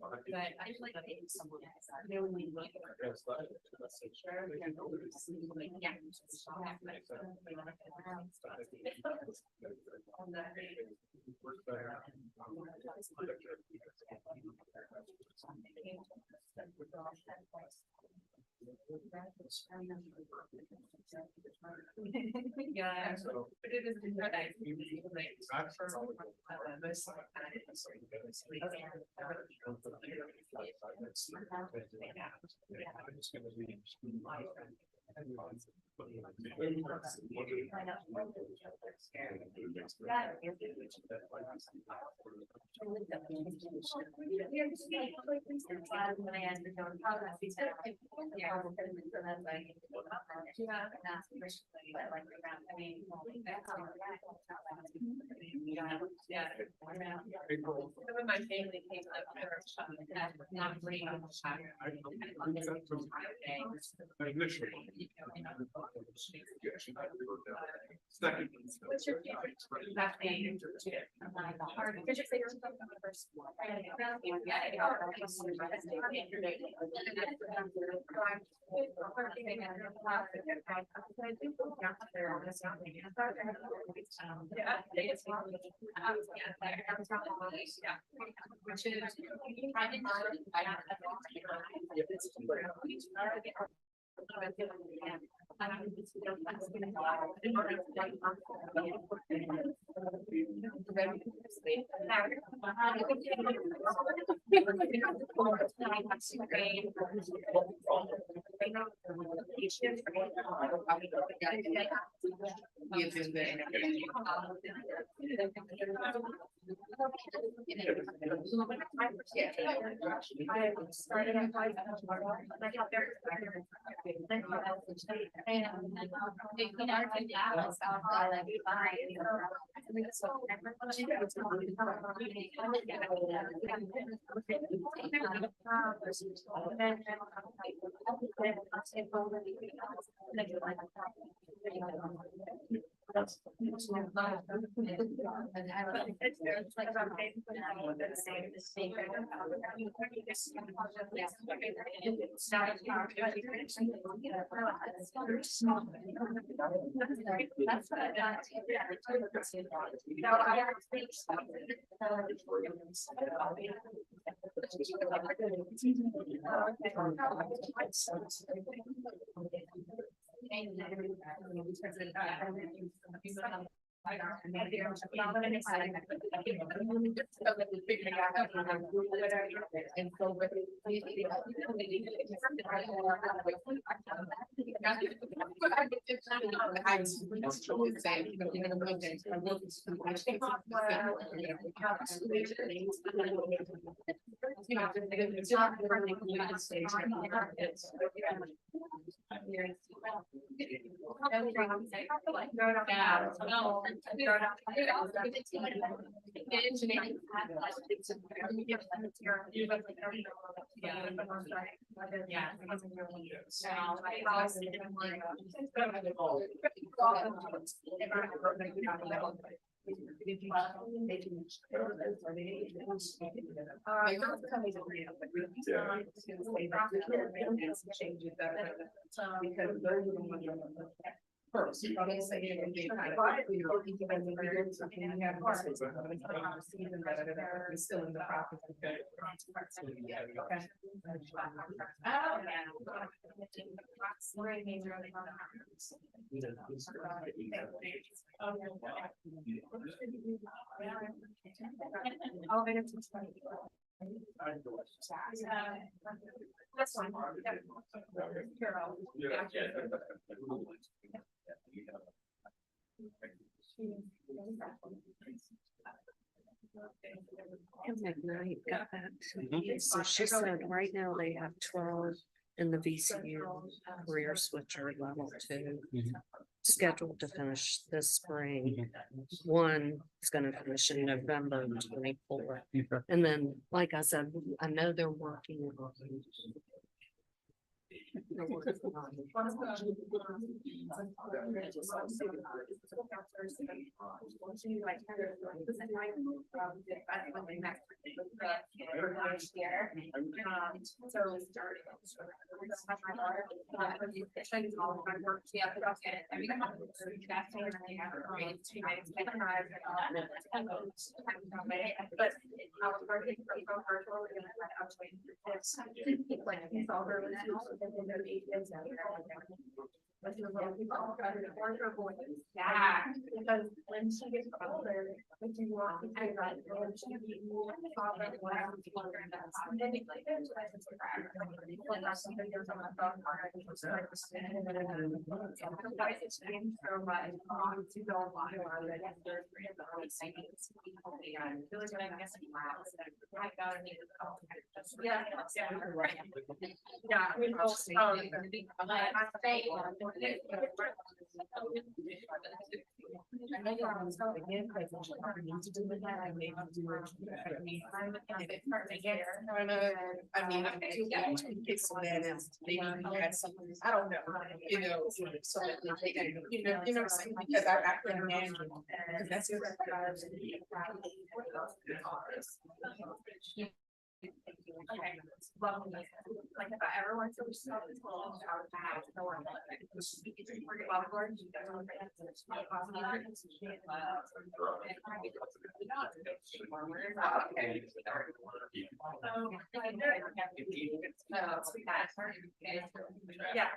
But I feel like someone yeah, but it is nice. When my family came up, not bringing Initially. What's your favorite? That's the hard. Did you say you're from the first one? That's one. And McKnight got that. So she said right now they have 12 in the VCU career switcher level 2. Scheduled to finish this spring. One is gonna finish in November 24. And then, like I said, I know they're working on. They're working Yeah, because when she gets older, when she walks into that, when she be more confident, when I'm older, and that's how they think like this, I just grab her. When that's something that's on my phone, I just start to spin it, and sometimes it's changed so much, to go on, or that there's three of the only things. Yeah, I feel like I guess I'm I gotta need it. Yeah, yeah, right. Yeah, we both, I mean, it's so bad as maybe you had something, I don't know, you know, so that they can, you know what I'm saying, because I couldn't imagine. Because that's your. Okay. Well, like if I ever went to the store, I would have no one. Yeah.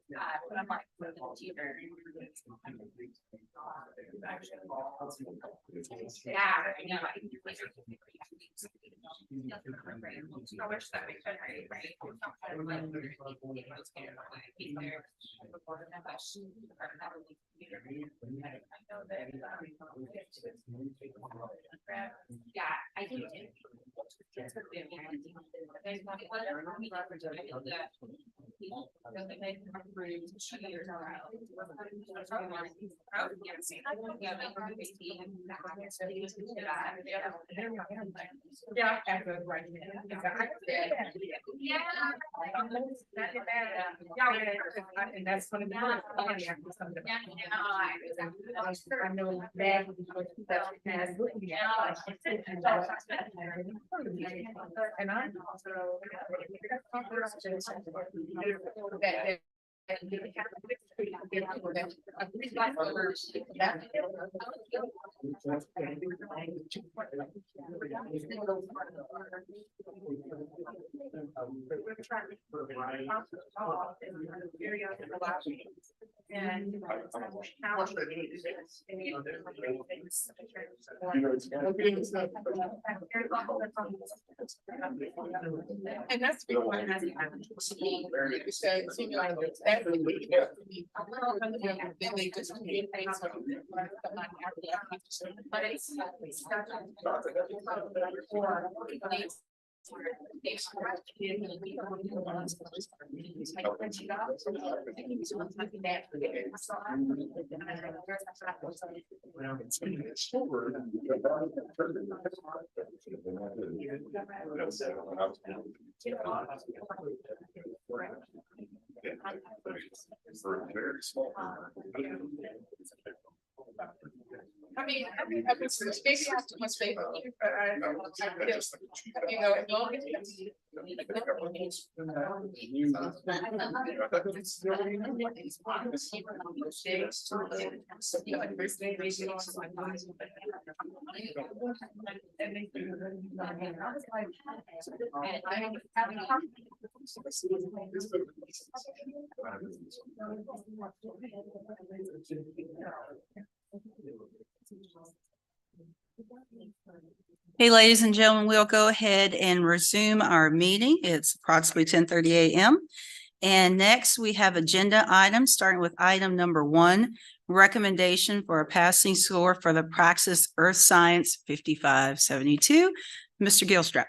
Yeah. I wish that we could, right? Yeah, I think. Yeah. And that's one of the. I know that. And I'm also. And that's. But it's. I mean, maybe I have too much faith in you, but you know, Hey, ladies and gentlemen, we'll go ahead and resume our meeting. It's approximately 10:30 a.m. And next we have agenda items, starting with item number 1, recommendation for a passing score for the Praxis Earth Science 5572. Mr. Gilstrap.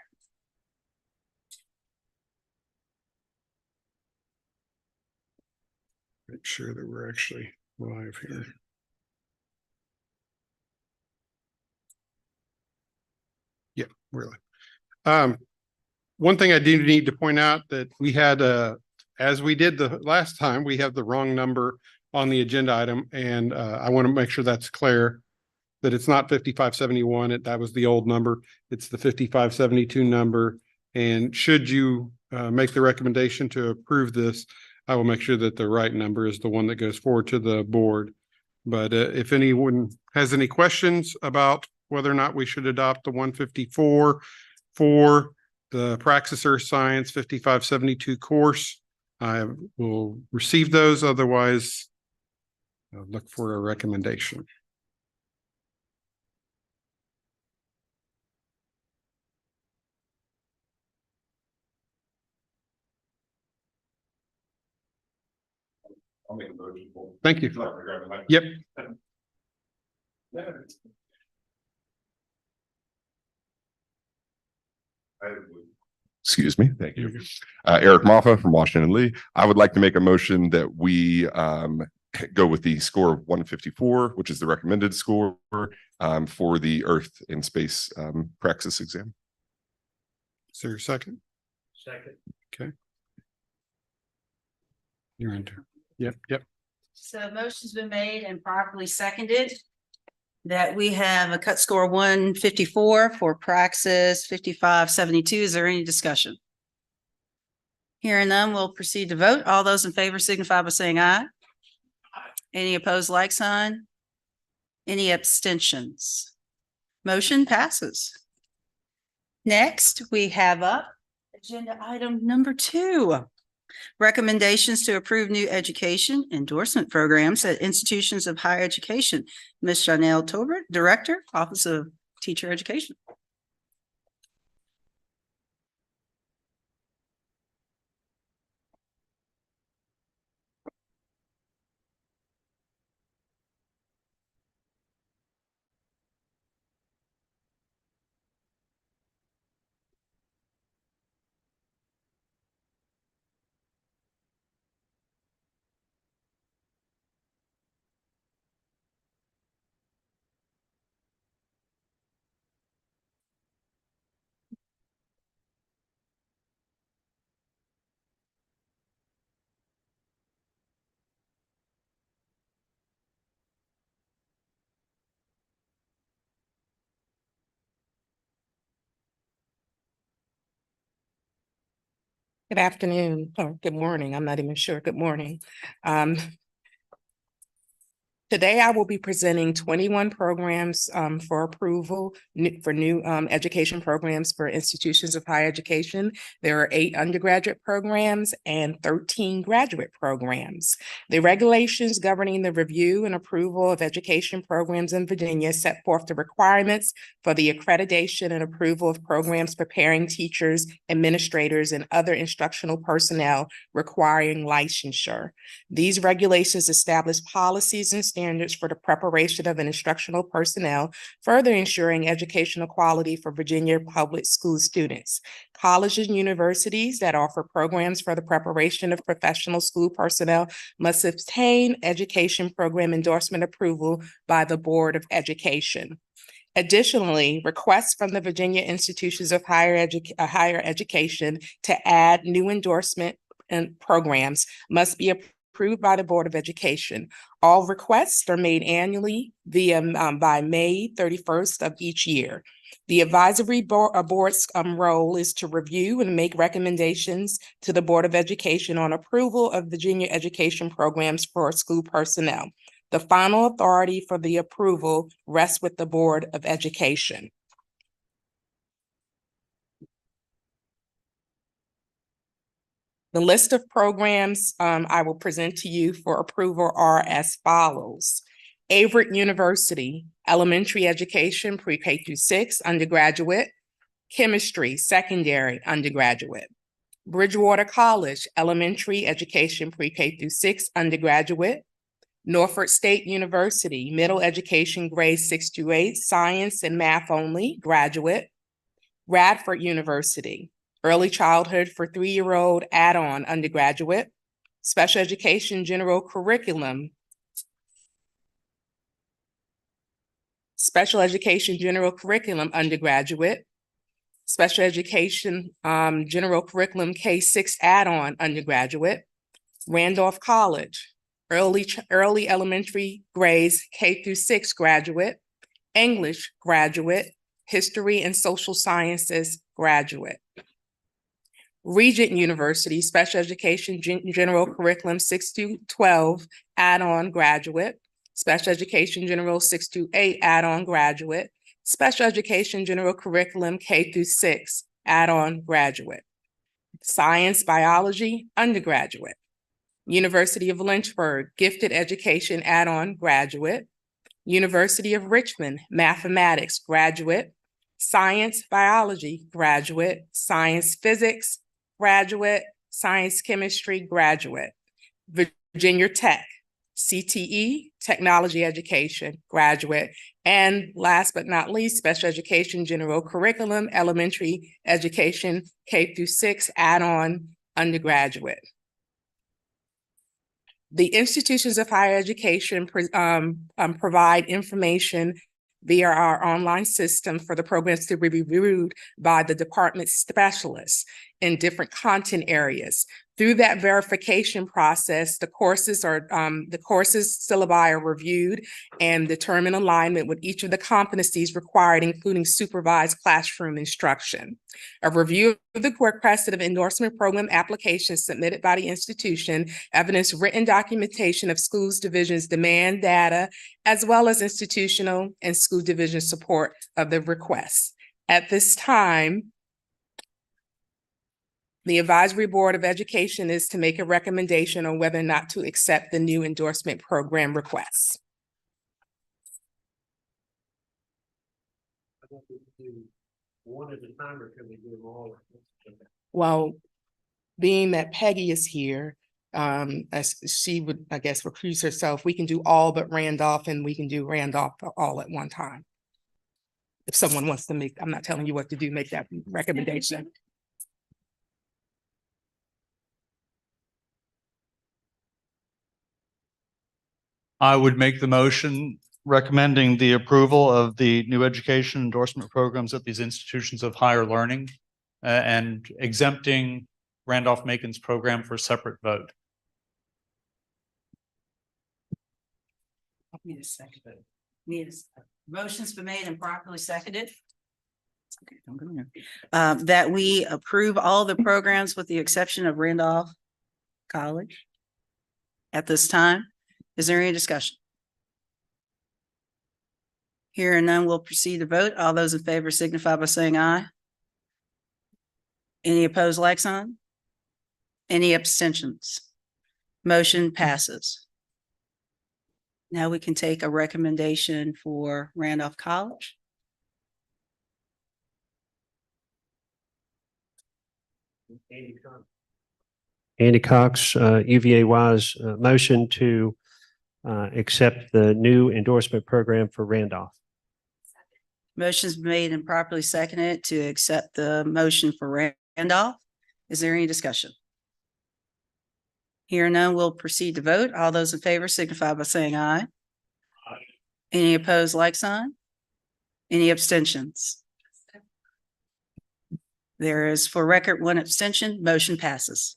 Make sure that we're actually live here. Yeah, really. One thing I do need to point out that we had, as we did the last time, we have the wrong number on the agenda item, and I want to make sure that's clear, that it's not 5571. That was the old number. It's the 5572 number. And should you make the recommendation to approve this, I will make sure that the right number is the one that goes forward to the board. But if anyone has any questions about whether or not we should adopt the 154 for the Praxis Earth Science 5572 course, I will receive those. Otherwise, I'll look for a recommendation. I'll make a motion. Thank you. Yep. Excuse me. Thank you. Eric Moffa from Washington Lee. I would like to make a motion that we go with the score of 154, which is the recommended score for the Earth and Space Praxis exam. Is there a second? Second. Okay. You're into. Yep. So motion's been made and properly seconded that we have a cut score 154 for Praxis 5572. Is there any discussion? Hearing none, we'll proceed to vote. All those in favor signify by saying aye. Any opposed, like sign? Any abstentions? Motion passes. Next, we have up agenda item number 2. Recommendations to approve new education endorsement programs at institutions of higher education. Ms. Janelle Tolbert, Director, Office of Teacher Education. Good afternoon, or good morning. I'm not even sure. Good morning. Today, I will be presenting 21 programs for approval for new education programs for institutions of higher education. There are 8 undergraduate programs and 13 graduate programs. The regulations governing the review and approval of education programs in Virginia set forth the requirements for the accreditation and approval of programs preparing teachers, administrators, and other instructional personnel requiring licensure. These regulations establish policies and standards for the preparation of an instructional personnel, further ensuring educational quality for Virginia public school students. Colleges and universities that offer programs for the preparation of professional school personnel must obtain education program endorsement approval by the Board of Education. Additionally, requests from the Virginia Institutions of Higher Education to add new endorsement and programs must be approved by the Board of Education. All requests are made annually by May 31st of each year. The advisory board's role is to review and make recommendations to the Board of Education on approval of Virginia education programs for school personnel. The final authority for the approval rests with the Board of Education. The list of programs I will present to you for approval are as follows. Averett University, elementary education, pre-K through 6, undergraduate. Chemistry, secondary, undergraduate. Bridgewater College, elementary education, pre-K through 6, undergraduate. Norfolk State University, middle education grades 6 to 8, science and math only, graduate. Radford University, early childhood for 3-year-old add-on undergraduate. Special education general curriculum. Special education general curriculum undergraduate. Special education general curriculum K-6 add-on undergraduate. Randolph College, early elementary grades K through 6 graduate. English graduate. History and social sciences graduate. Regent University, special education general curriculum 6 to 12 add-on graduate. Special education general 6 to 8 add-on graduate. Special education general curriculum K through 6 add-on graduate. Science biology undergraduate. University of Lynchburg, gifted education add-on graduate. University of Richmond, mathematics graduate. Science biology graduate. Science physics graduate. Science chemistry graduate. Virginia Tech, CTE, technology education graduate. And last but not least, special education general curriculum, elementary education K through 6 add-on undergraduate. The institutions of higher education provide information via our online system for the programs to be reviewed by the department specialists in different content areas. Through that verification process, the courses syllabi are reviewed and determine alignment with each of the competencies required, including supervised classroom instruction. A review of the requested of endorsement program applications submitted by the institution, evidence written documentation of schools divisions demand data, as well as institutional and school division support of the request. At this time, the Advisory Board of Education is to make a recommendation on whether or not to accept the new endorsement program requests. One at a time, or can we do them all? Well, being that Peggy is here, as she would, I guess, recuse herself, we can do all but Randolph, and we can do Randolph all at one time. If someone wants to make, I'm not telling you what to do, make that recommendation. I would make the motion recommending the approval of the new education endorsement programs at these institutions of higher learning and exempting Randolph-Macon's program for separate vote. Need a second. Motion's been made and properly seconded. Okay, don't go in there. That we approve all the programs with the exception of Randolph College at this time. Is there any discussion? Hearing none, we'll proceed to vote. All those in favor signify by saying aye. Any opposed, like sign? Any abstentions? Motion passes. Now we can take a recommendation for Randolph College. Andy Cox, UVA-wise, motion to accept the new endorsement program for Randolph. Motion's made and properly seconded to accept the motion for Randolph. Is there any discussion? Hearing none, we'll proceed to vote. All those in favor signify by saying aye. Aye. Any opposed, like sign? Any abstentions? There is, for record, one abstention. Motion passes.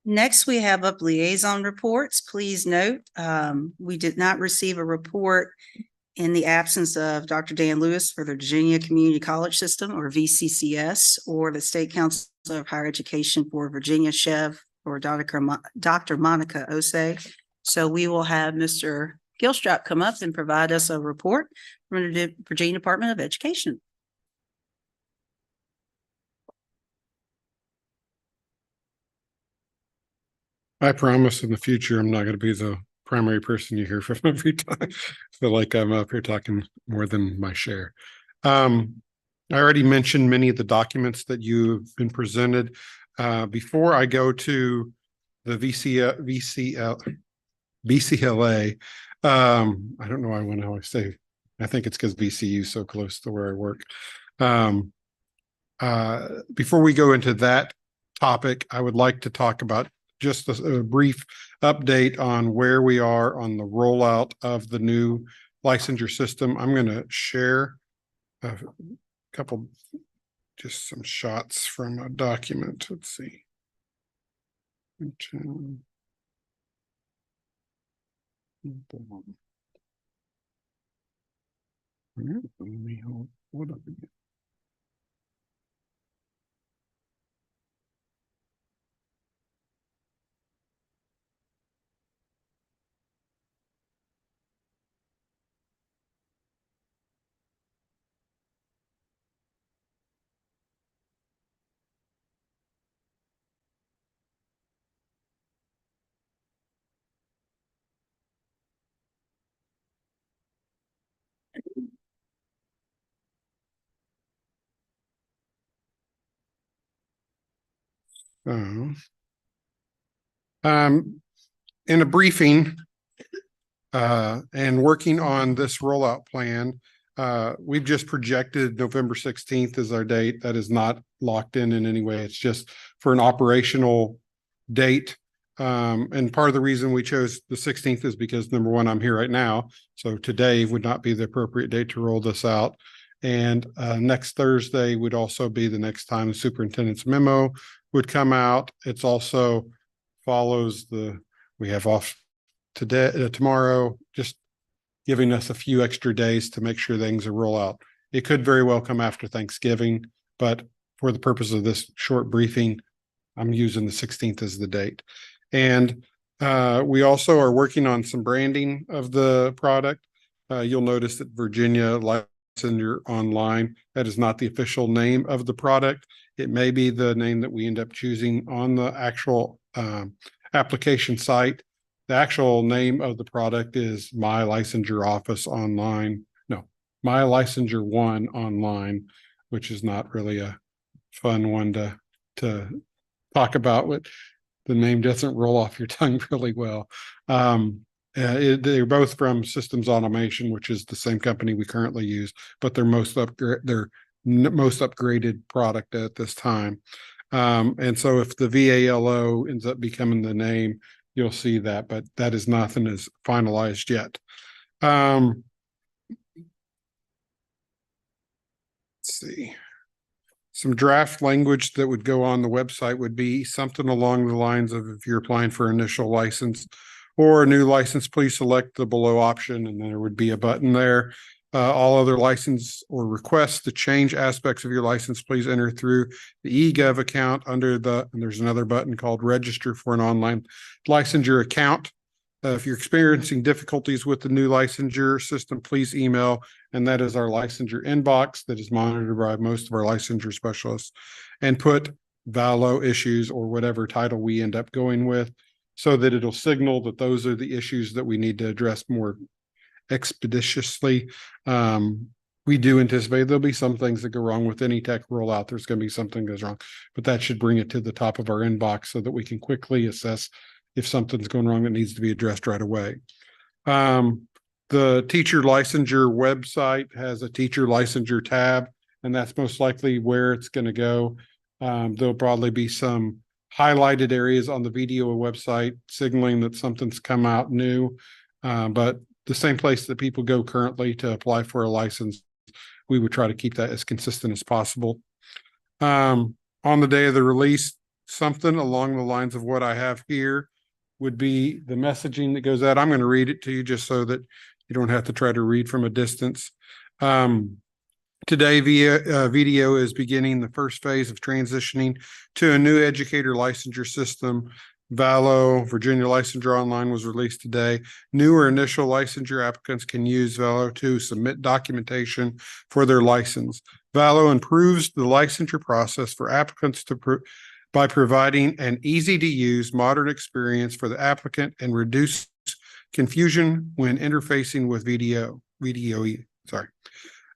Next, we have up liaison reports. Please note, we did not receive a report in the absence of Dr. Dan Lewis for the Virginia Community College System, or VCCS, or the State Council of Higher Education for Virginia Chev, or Dr. Monica Osei. So we will have Mr. Gilstrap come up and provide us a report from the Virginia Department of Education. I promise in the future, I'm not going to be the primary person you hear from every time. I feel like I'm up here talking more than my share. I already mentioned many of the documents that you've been presented. Before I go to the BCLA, I don't know why I always say, I think it's because VCU is so close to where I work. Before we go into that topic, I would like to talk about just a brief update on where we are on the rollout of the new licensure system. I'm going to share a couple, just some shots from a document. Let's see. Hold up again. So, in a briefing and working on this rollout plan, we've just projected November 16th as our date. That is not locked in any way. It's just for an operational date. And part of the reason we chose the 16th is because, number one, I'm here right now. So today would not be the appropriate date to roll this out. And next Thursday would also be the next time the superintendent's memo would come out. It's also follows we have off today, tomorrow, just giving us a few extra days to make sure things will roll out. It could very well come after Thanksgiving, but for the purpose of this short briefing, I'm using the 16th as the date. And we also are working on some branding of the product. You'll notice that Virginia Licensure Online, that is not the official name of the product. It may be the name that we end up choosing on the actual application site. The actual name of the product is My Licensure Office Online. No, My Licensure One Online, which is not really a fun one to talk about. What the name doesn't roll off your tongue really well. They're both from Systems Automation, which is the same company we currently use, but they're most upgraded product at this time. And so if the VALO ends up becoming the name, you'll see that, but that is nothing is finalized yet. Let's see. Some draft language that would go on the website would be something along the lines of, if you're applying for initial license or a new license, please select the below option, and then there would be a button there. All other license or requests to change aspects of your license, please enter through the eGov account under and there's another button called register for an online licensure account. If you're experiencing difficulties with the new licensure system, please email, and that is our licensure inbox that is monitored by most of our licensure specialists, and put VALO issues or whatever title we end up going with, so that it'll signal that those are the issues that we need to address more expeditiously. We do anticipate there'll be some things that go wrong with any tech rollout. There's going to be something goes wrong, but that should bring it to the top of our inbox so that we can quickly assess if something's going wrong that needs to be addressed right away. The teacher licensure website has a teacher licensure tab, and that's most likely where it's going to go. There'll probably be some highlighted areas on the video website signaling that something's come out new, but the same place that people go currently to apply for a license, we would try to keep that as consistent as possible. On the day of the release, something along the lines of what I have here would be the messaging that goes out. I'm going to read it to you just so that you don't have to try to read from a distance. Today, video is beginning the first phase of transitioning to a new educator licensure system. VALO, Virginia Licensure Online, was released today. Newer initial licensure applicants can use VALO to submit documentation for their license. VALO improves the licensure process for applicants by providing an easy-to-use modern experience for the applicant and reduce confusion when interfacing with VDOE.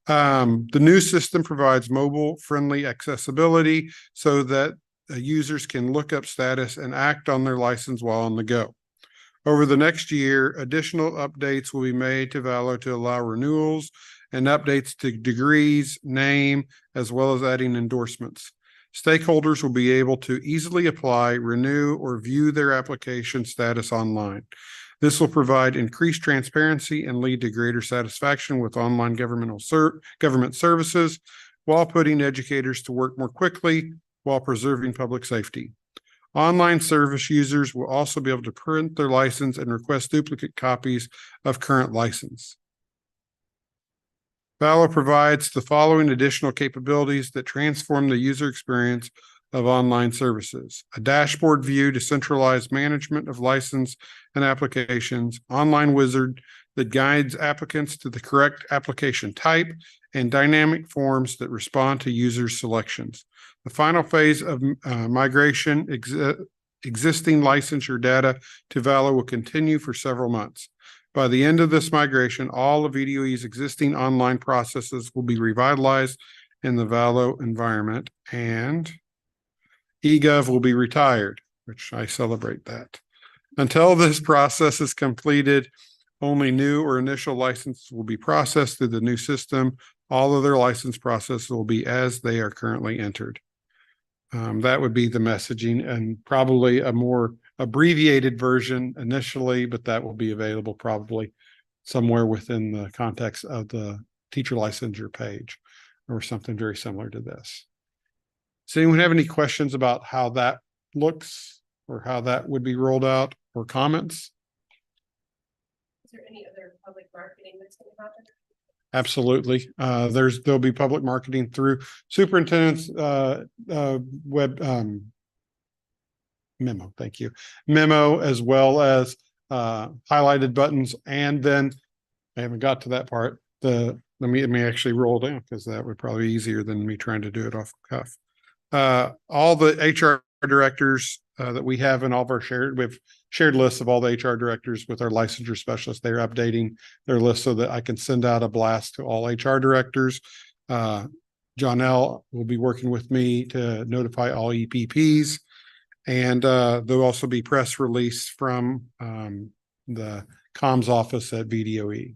The new system provides mobile-friendly accessibility so that users can look up status and act on their license while on the go. Over the next year, additional updates will be made to Valo to allow renewals and updates to degrees, name, as well as adding endorsements. Stakeholders will be able to easily apply, renew, or view their application status online. This will provide increased transparency and lead to greater satisfaction with online government services while putting educators to work more quickly while preserving public safety. Online service users will also be able to print their license and request duplicate copies of current license. Valo provides the following additional capabilities that transform the user experience of online services: a dashboard view to centralize management of license and applications, online wizard that guides applicants to the correct application type, and dynamic forms that respond to user selections. The final phase of migration, existing licensure data to Valo will continue for several months. By the end of this migration, all of VDOE's existing online processes will be revitalized in the Valo environment, and eGov will be retired, which I celebrate that. Until this process is completed, only new or initial licenses will be processed through the new system. All of their license processes will be as they are currently entered. That would be the messaging, and probably a more abbreviated version initially, but that will be available probably somewhere within the context of the teacher licensure page or something very similar to this. Does anyone have any questions about how that looks or how that would be rolled out, or comments? Is there any other public marketing that's going to happen? Absolutely. There'll be public marketing through superintendent's web memo. Thank you. Memo, as well as highlighted buttons. And then I haven't got to that part. Let me actually roll down, because that would probably be easier than me trying to do it off the cuff. All the HR directors that we have in all of our shared lists of all the HR directors with our licensure specialists. They're updating their list so that I can send out a blast to all HR directors. John L. will be working with me to notify all EPPs, and there'll also be press release from the comms office at VDOE.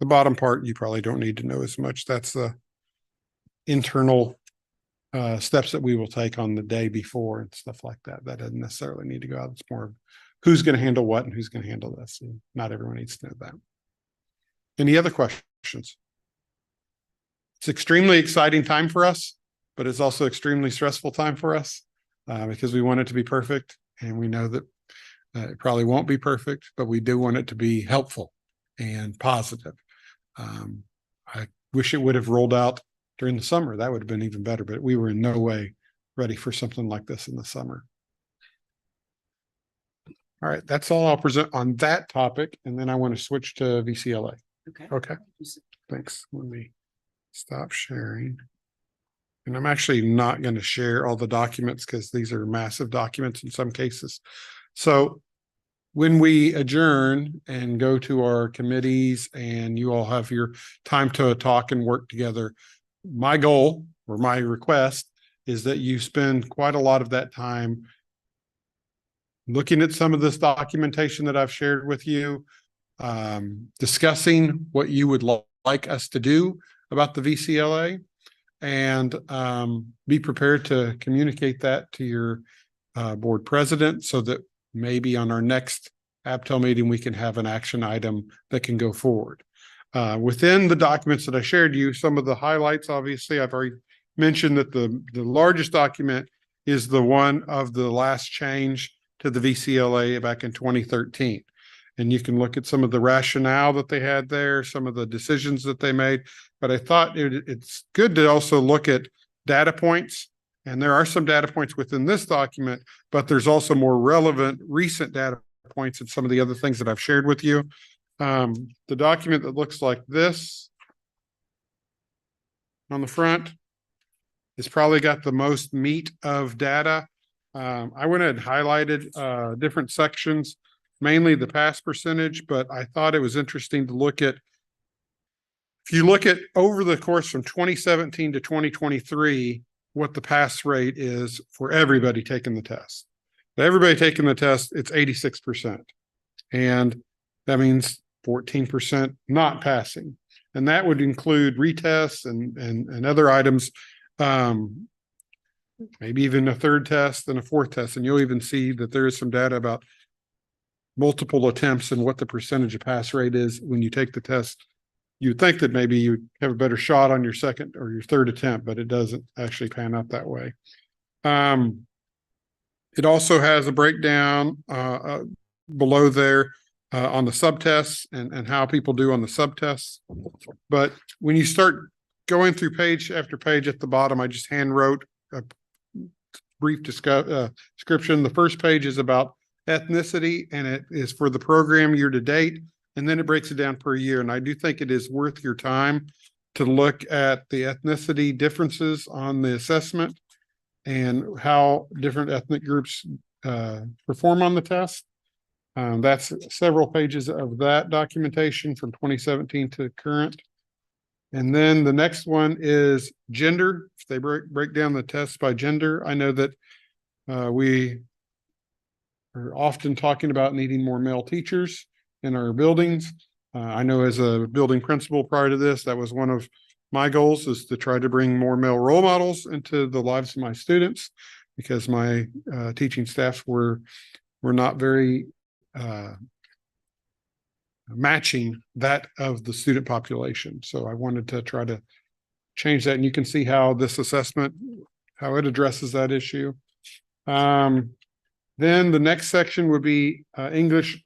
The bottom part, you probably don't need to know as much. That's the internal steps that we will take on the day before and stuff like that. That doesn't necessarily need to go out. It's more of who's going to handle what and who's going to handle this. And not everyone needs to know that. Any other questions? It's extremely exciting time for us, but it's also extremely stressful time for us because we want it to be perfect. And we know that it probably won't be perfect, but we do want it to be helpful and positive. I wish it would have rolled out during the summer. That would have been even better, but we were in no way ready for something like this in the summer. All right, that's all I'll present on that topic. And then I want to switch to VCLA. Okay. Thanks. Let me stop sharing. And I'm actually not going to share all the documents because these are massive documents in some cases. So when we adjourn and go to our committees and you all have your time to talk and work together, my goal or my request is that you spend quite a lot of that time looking at some of this documentation that I've shared with you, discussing what you would like us to do about the VCLA, and be prepared to communicate that to your board president so that maybe on our next ABTEL meeting, we can have an action item that can go forward. Within the documents that I shared you, some of the highlights, obviously, I've already mentioned that the largest document is the one of the last change to the VCLA back in 2013. And you can look at some of the rationale that they had there, some of the decisions that they made. But I thought it's good to also look at data points. And there are some data points within this document, but there's also more relevant recent data points and some of the other things that I've shared with you. The document that looks like this on the front has probably got the most meat of data. I went ahead and highlighted different sections, mainly the pass percentage, but I thought it was interesting to look at if you look at over the course from 2017 to 2023, what the pass rate is for everybody taking the test. Everybody taking the test, it's 86%. And that means 14% not passing. And that would include retests and other items, maybe even a third test and a fourth test. And you'll even see that there is some data about multiple attempts and what the percentage of pass rate is when you take the test. You'd think that maybe you have a better shot on your second or your third attempt, but it doesn't actually pan out that way. It also has a breakdown below there on the subtests and how people do on the subtests. But when you start going through page after page at the bottom, I just hand wrote a brief description. The first page is about ethnicity, and it is for the program year to date, and then it breaks it down per year. And I do think it is worth your time to look at the ethnicity differences on the assessment and how different ethnic groups perform on the test. That's several pages of that documentation from 2017 to current. And then the next one is gender. If they break down the tests by gender, I know that we are often talking about needing more male teachers in our buildings. I know as a building principal prior to this, that was one of my goals, is to try to bring more male role models into the lives of my students, because my teaching staffs were not very matching that of the student population. So I wanted to try to change that. And you can see how this assessment, how it addresses that issue. Then the next section would be English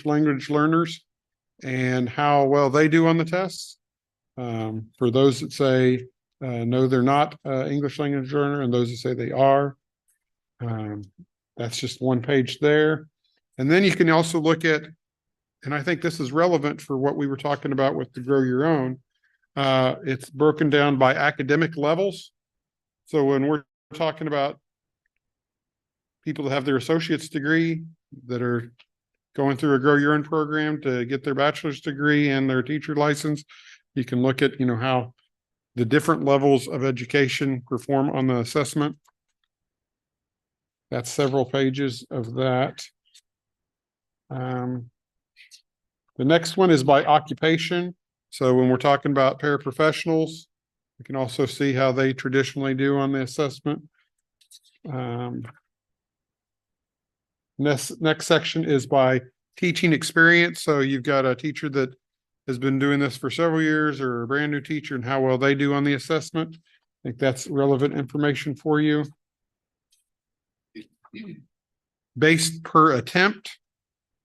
language learners and how well they do on the tests. For those that say, no, they're not English language learner, and those that say they are. That's just one page there. And then you can also look at, and I think this is relevant for what we were talking about with the Grow Your Own. It's broken down by academic levels. So when we're talking about people that have their associate's degree that are going through a Grow Your Own program to get their bachelor's degree and their teacher license, you can look at, how the different levels of education perform on the assessment. That's several pages of that. The next one is by occupation. So when we're talking about paraprofessionals, we can also see how they traditionally do on the assessment. Next section is by teaching experience. So you've got a teacher that has been doing this for several years, or a brand new teacher, and how well they do on the assessment. I think that's relevant information for you. Based per attempt.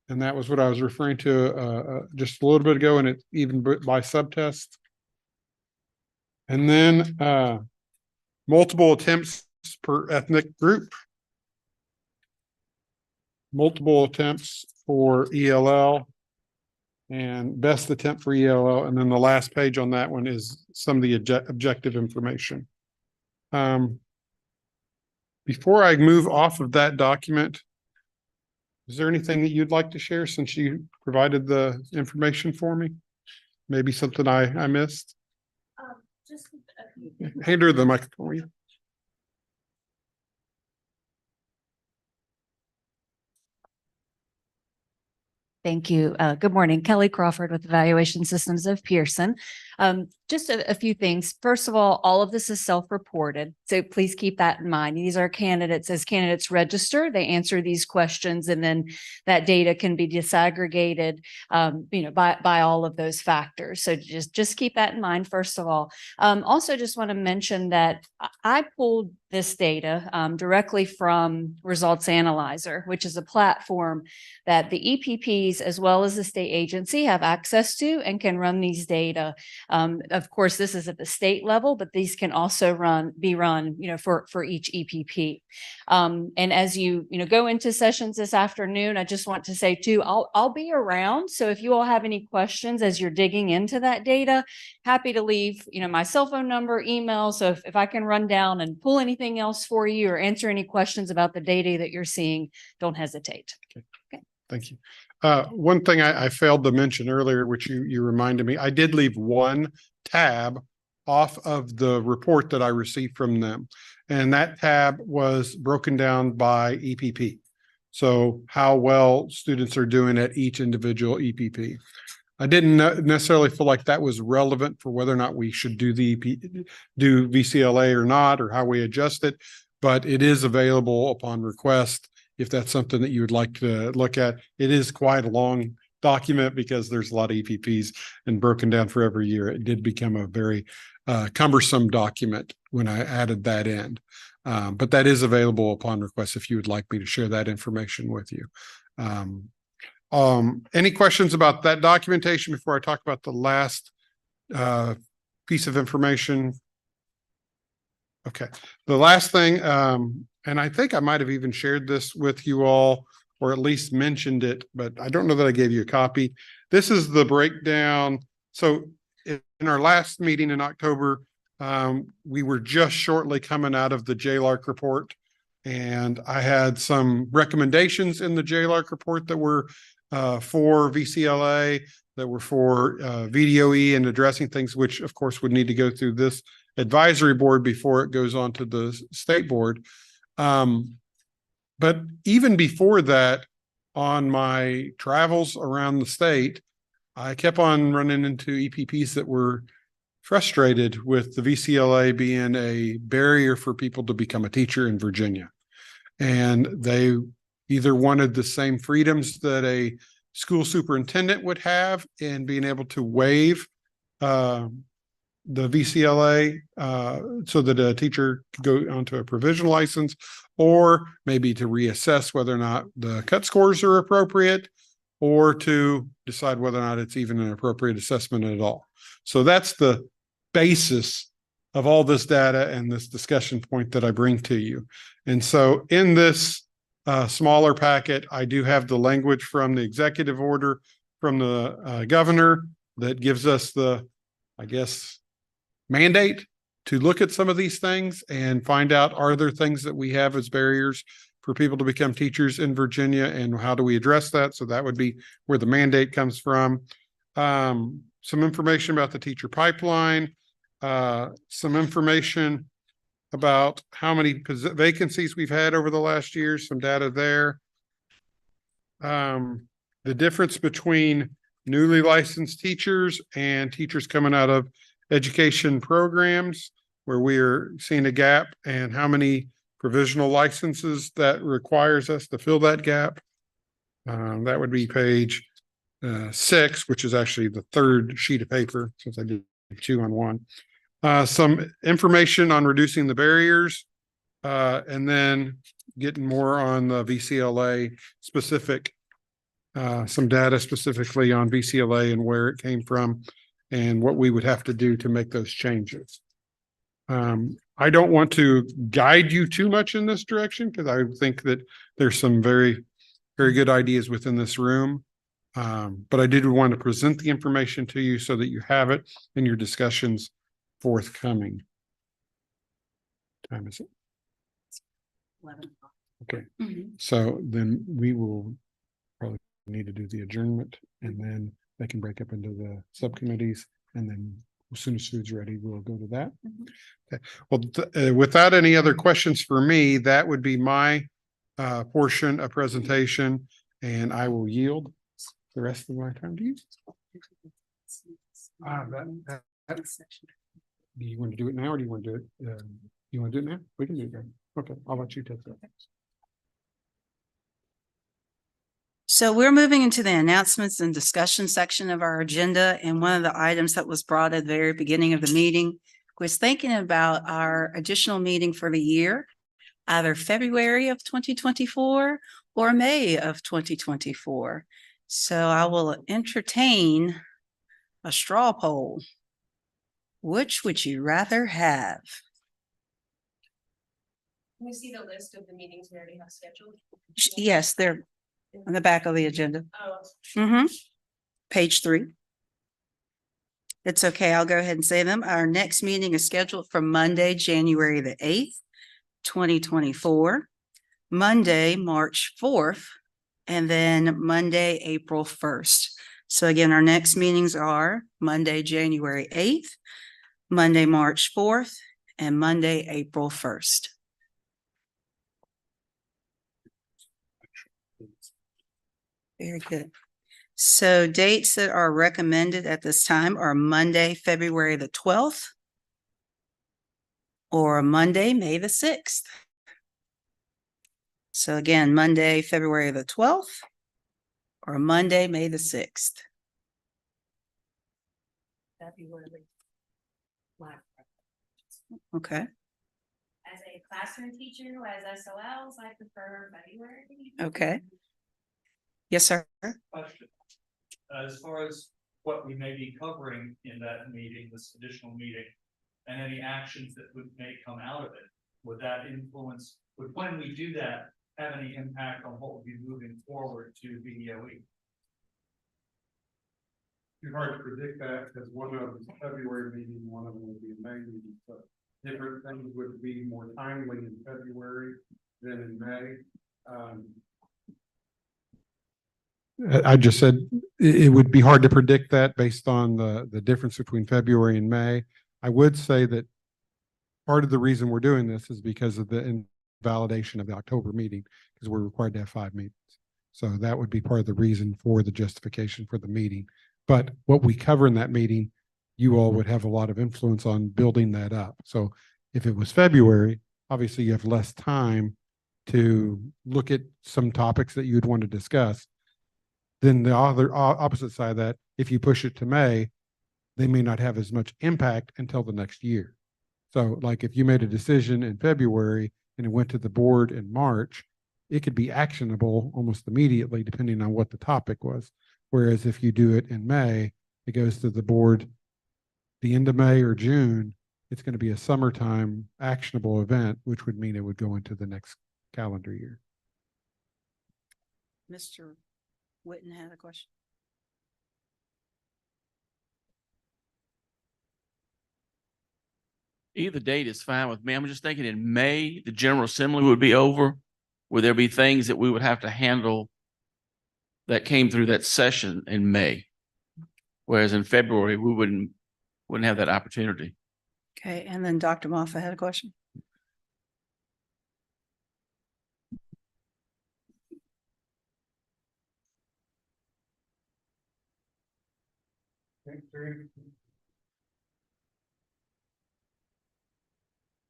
And that was what I was referring to just a little bit ago, and it even by subtest. And then multiple attempts per ethnic group. Multiple attempts for ELL, and best attempt for ELL. And then the last page on that one is some of the objective information. Before I move off of that document, is there anything that you'd like to share, since you provided the information for me? Maybe something I missed? Just Hand her the microphone, will you? Thank you. Good morning. Kelly Crawford with Evaluation Systems of Pearson. Just a few things. First of all of this is self-reported, so please keep that in mind. These are candidates. As candidates register, they answer these questions, and then that data can be disaggregated, by all of those factors. So just keep that in mind, first of all. Also, just want to mention that I pulled this data directly from Results Analyzer, which is a platform that the EPPs as well as the state agency have access to and can run these data. Of course, this is at the state level, but these can also be run, for each EPP. And as you go into sessions this afternoon, I just want to say too, I'll be around. So if you all have any questions as you're digging into that data, happy to leave, my cell phone number, email. So if I can run down and pull anything else for you or answer any questions about the data that you're seeing, don't hesitate. Okay. Thank you. One thing I failed to mention earlier, which you reminded me, I did leave one tab off of the report that I received from them. And that tab was broken down by EPP. So how well students are doing at each individual EPP. I didn't necessarily feel like that was relevant for whether or not we should do do VCLA or not, or how we adjust it, but it is available upon request if that's something that you would like to look at. It is quite a long document because there's a lot of EPPs and broken down for every year. It did become a very cumbersome document when I added that in. But that is available upon request if you would like me to share that information with you. Any questions about that documentation before I talk about the last piece of information? Okay, the last thing, and I think I might have even shared this with you all, or at least mentioned it, but I don't know that I gave you a copy. This is the breakdown. So in our last meeting in October, we were just shortly coming out of the JLARC report, and I had some recommendations in the JLARC report that were for VCLA, that were for VDOE and addressing things which of course would need to go through this advisory board before it goes on to the state board. But even before that, on my travels around the state, I kept on running into EPPs that were frustrated with the VCLA being a barrier for people to become a teacher in Virginia. And they either wanted the same freedoms that a school superintendent would have in being able to waive the VCLA so that a teacher could go onto a provisional license, or maybe to reassess whether or not the cut scores are appropriate, or to decide whether or not it's even an appropriate assessment at all. So that's the basis of all this data and this discussion point that I bring to you. And so in this smaller packet, I do have the language from the executive order from the governor that gives us the, I guess, mandate to look at some of these things and find out, are there things that we have as barriers for people to become teachers in Virginia, and how do we address that? So that would be where the mandate comes from. Some information about the teacher pipeline, some information about how many vacancies we've had over the last year, some data there. The difference between newly licensed teachers and teachers coming out of education programs, where we are seeing a gap, and how many provisional licenses that requires us to fill that gap. That would be page 6, which is actually the third sheet of paper, since I did 2 on 1. Some information on reducing the barriers, and then getting more on the VCLA specific, some data specifically on VCLA and where it came from and what we would have to do to make those changes. I don't want to guide you too much in this direction, because I think that there's some very, very good ideas within this room. But I did want to present the information to you so that you have it in your discussions forthcoming. What time is it? 11 o'clock. Okay, so then we will probably need to do the adjournment, and then they can break up into the subcommittees, and then as soon as food's ready, we'll go to that. Okay. Well, without any other questions for me, that would be my portion of presentation, and I will yield the rest of my time to you. Do you want to do it now, or do you want to do it? You want to do it now? We can do it then. Okay, I'll let you take that. So we're moving into the announcements and discussion section of our agenda. And one of the items that was brought at the very beginning of the meeting was thinking about our additional meeting for the year, either February of 2024 or May of 2024. So I will entertain a straw poll. Which would you rather have? Can we see the list of the meetings we already have scheduled? Yes, they're on the back of the agenda. Oh. Page 3. It's okay. I'll go ahead and say them. Our next meeting is scheduled for Monday, January the 8th, 2024, Monday, March 4th, and then Monday, April 1st. So again, our next meetings are Monday, January 8th, Monday, March 4th, and Monday, April 1st. Very good. So dates that are recommended at this time are Monday, February the 12th, or Monday, May the 6th. So again, Monday, February the 12th, or Monday, May the 6th. February. Okay, As a classroom teacher who has SOLs, I prefer February. okay. Yes, sir. Question. As far as what we may be covering in that meeting, this additional meeting, and any actions that may come out of it, would that influence, would when we do that, have any impact on what will be moving forward to BDOE? It's hard to predict that because one of them is February meeting, one of them will be a May meeting. So different things would be more timely in February than in May. I just said it would be hard to predict that based on the difference between February and May. I would say that part of the reason we're doing this is because of the invalidation of the October meeting, because we're required to have 5 meetings. So that would be part of the reason for the justification for the meeting. But what we cover in that meeting, you all would have a lot of influence on building that up. So if it was February, obviously you have less time to look at some topics that you'd want to discuss. Then the other opposite side of that, if you push it to May, they may not have as much impact until the next year. So like if you made a decision in February and it went to the board in March, it could be actionable almost immediately depending on what the topic was. Whereas if you do it in May, it goes to the board the end of May or June, it's going to be a summertime actionable event, which would mean it would go into the next calendar year. Mr. Witten had a question. Either date is fine with me. I'm just thinking in May, the General Assembly would be over. Would there be things that we would have to handle that came through that session in May? Whereas in February, we wouldn't have that opportunity. Okay, and then Dr. Moffat had a question.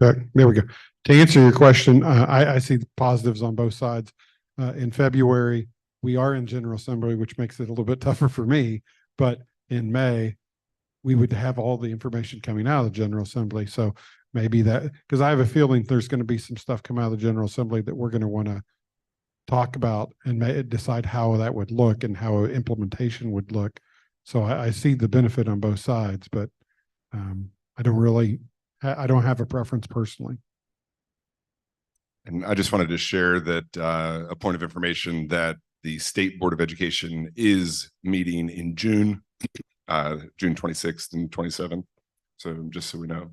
There we go. To answer your question, I see positives on both sides. In February, we are in General Assembly, which makes it a little bit tougher for me. But in May, we would have all the information coming out of the General Assembly. So maybe that, because I have a feeling there's going to be some stuff come out of the General Assembly that we're going to want to talk about and decide how that would look and how implementation would look. So I see the benefit on both sides, but I don't have a preference personally. And I just wanted to share that a point of information that the State Board of Education is meeting in June, June 26th and 27th. So just so we know.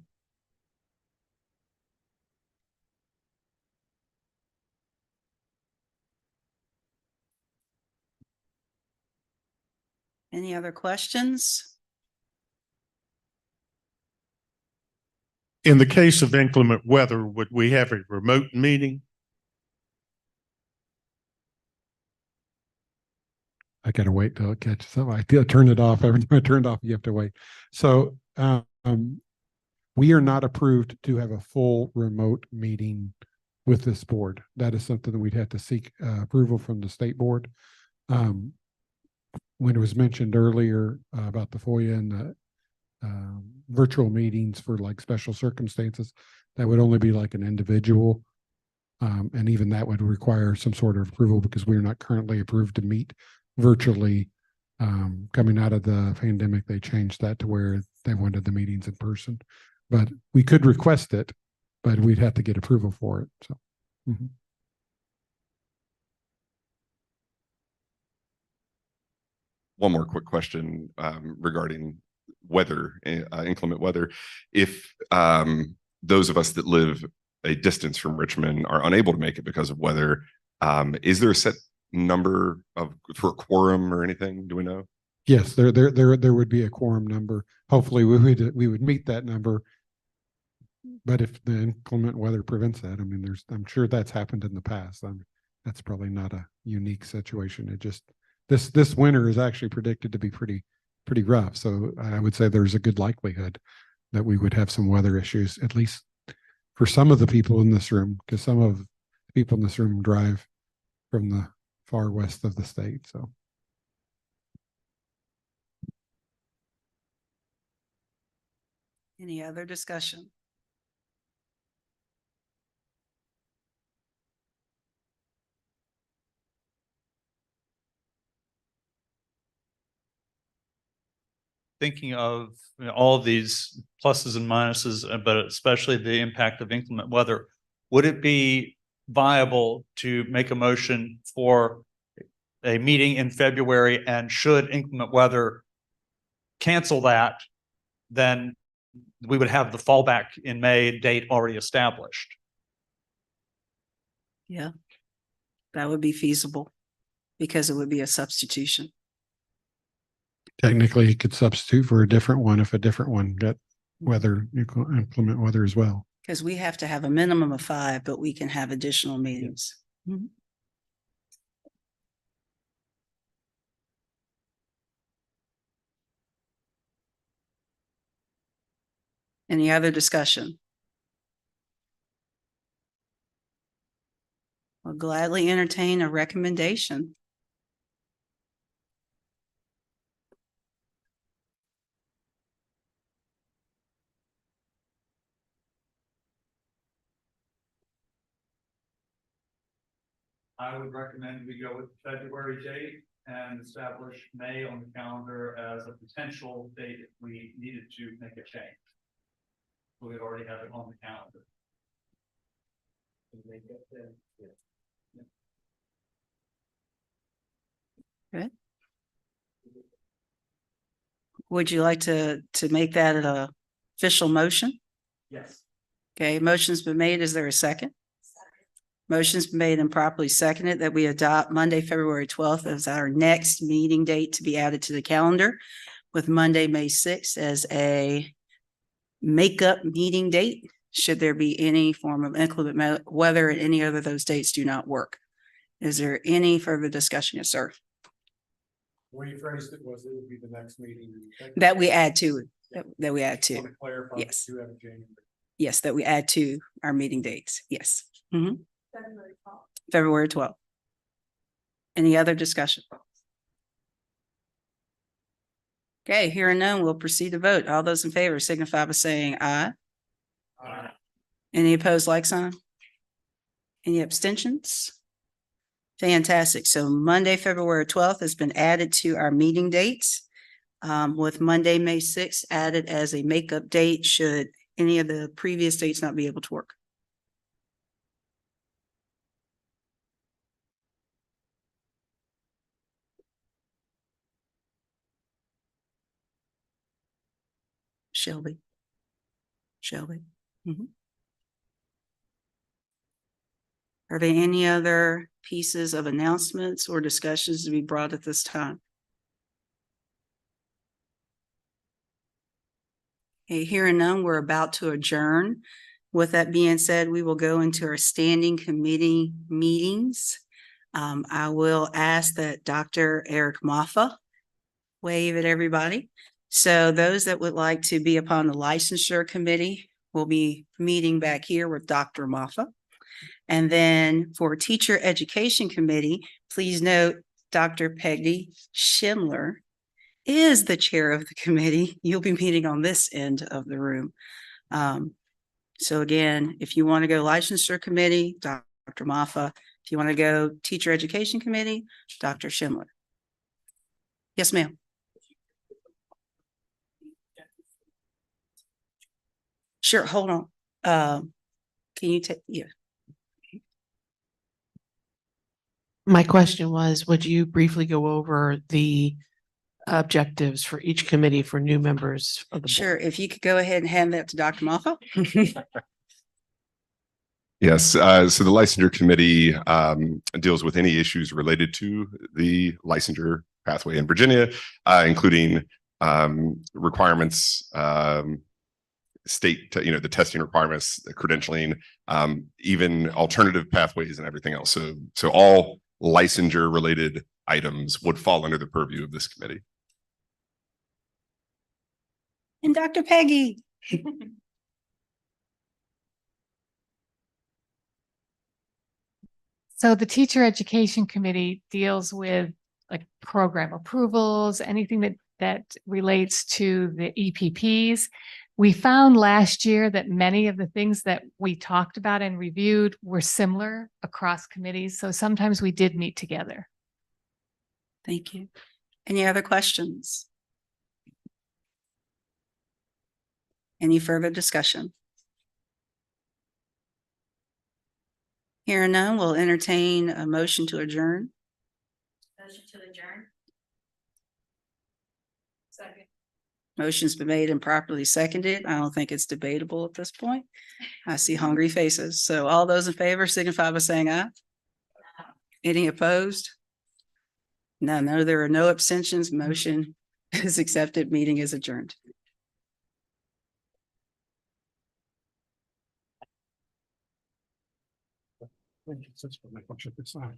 Any other questions? In the case of inclement weather, would we have a remote meeting? I gotta wait till it catches up. I turn it off. Every time I turn it off, you have to wait. So we are not approved to have a full remote meeting with this board. That is something that we'd have to seek approval from the state board. When it was mentioned earlier about the FOIA and the virtual meetings for like special circumstances, that would only be like an individual. And even that would require some sort of approval because we are not currently approved to meet virtually. Coming out of the pandemic, they changed that to where they wanted the meetings in person. But we could request it, but we'd have to get approval for it. So. Mm-hmm. One more quick question regarding weather, inclement weather. If those of us that live a distance from Richmond are unable to make it because of weather, is there a set number for quorum or anything? Do we know? Yes, there would be a quorum number. Hopefully we would meet that number. But if the inclement weather prevents that, I mean, I'm sure that's happened in the past. That's probably not a unique situation. It just, this winter is actually predicted to be pretty rough. So I would say there's a good likelihood that we would have some weather issues, at least for some of the people in this room, because some of the people in this room drive from the far west of the state. So. Any other discussion? Thinking of all of these pluses and minuses, but especially the impact of inclement weather, would it be viable to make a motion for a meeting in February, and should inclement weather cancel that, then we would have the fallback in May date already established? Yeah, that would be feasible because it would be a substitution. Technically, you could substitute for a different one if a different one got inclement weather as well. Because we have to have a minimum of 5, but we can have additional meetings. Mhm. Any other discussion? I'll gladly entertain a recommendation. I would recommend we go with February date and establish May on the calendar as a potential date if we needed to make a change. We already have it on the calendar. Good. Would you like to make that an official motion? Yes. Okay, motion's been made. Is there a second? Motion's been made and properly seconded that we adopt Monday, February 12th as our next meeting date to be added to the calendar, with Monday, May 6th as a makeup meeting date, should there be any form of inclement weather and any other of those dates do not work. Is there any further discussion? Yes, sir. The way you phrased it was, it would be the next meeting. That we add to it, that we add Just to. want to clarify. Yes. You have a January. Yes, that we add to our meeting dates. Yes. Mhm. February 12th. February 12th. Any other discussion? Okay, hearing none, we'll proceed to vote. All those in favor signify by saying aye. Aye. Any opposed, like sign? Any abstentions? Fantastic. So Monday, February 12th has been added to our meeting dates, with Monday, May 6th added as a makeup date should any of the previous dates not be able to work. Shelby. Mhm. Are there any other pieces of announcements or discussions to be brought at this time? Okay, hearing none, we're about to adjourn. With that being said, we will go into our standing committee meetings. I will ask that Dr. Eric Moffa wave at everybody. So those that would like to be upon the licensure committee will be meeting back here with Dr. Moffa. And then for teacher education committee, please note Dr. Peggy Schimler is the chair of the committee. You'll be meeting on this end of the room. So again, if you want to go licensure committee, Dr. Moffa. If you want to go teacher education committee, Dr. Schimler. Yes, ma'am. Sure, hold on. Can you take, yeah. My question was, would you briefly go over the objectives for each committee for new members of the board? Sure, if you could go ahead and hand that to Dr. Moffa. Yes, so the licensure committee deals with any issues related to the licensure pathway in Virginia, including requirements, state, the testing requirements, the credentialing, even alternative pathways and everything else. So all licensure related items would fall under the purview of this committee. And Dr. Peggy. So the Teacher Education Committee deals with like program approvals, anything that relates to the EPPs. We found last year that many of the things that we talked about and reviewed were similar across committees. So sometimes we did meet together. Thank you. Any other questions? Any further discussion? Hearing none, we'll entertain a motion to adjourn. Motion to adjourn. Second. Motion's been made and properly seconded. I don't think it's debatable at this point. I see hungry faces. So all those in favor signify by saying aye. Any opposed? No, there are no abstentions. Motion is accepted. Meeting is adjourned.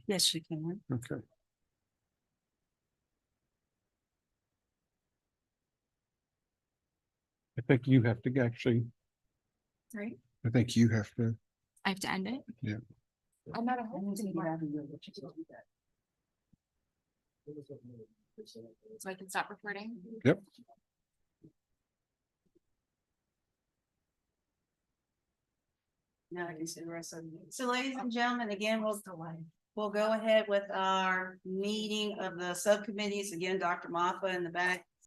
Yes, you can. Okay. I think you have to actually, Right. I think you have to, I have to end it. yeah. I'm not a host anymore. So I can stop recording. Yep. Now I can see the rest of them. So ladies and gentlemen, again, we'll go ahead with our meeting of the subcommittees. Again, Dr. Maffa in the back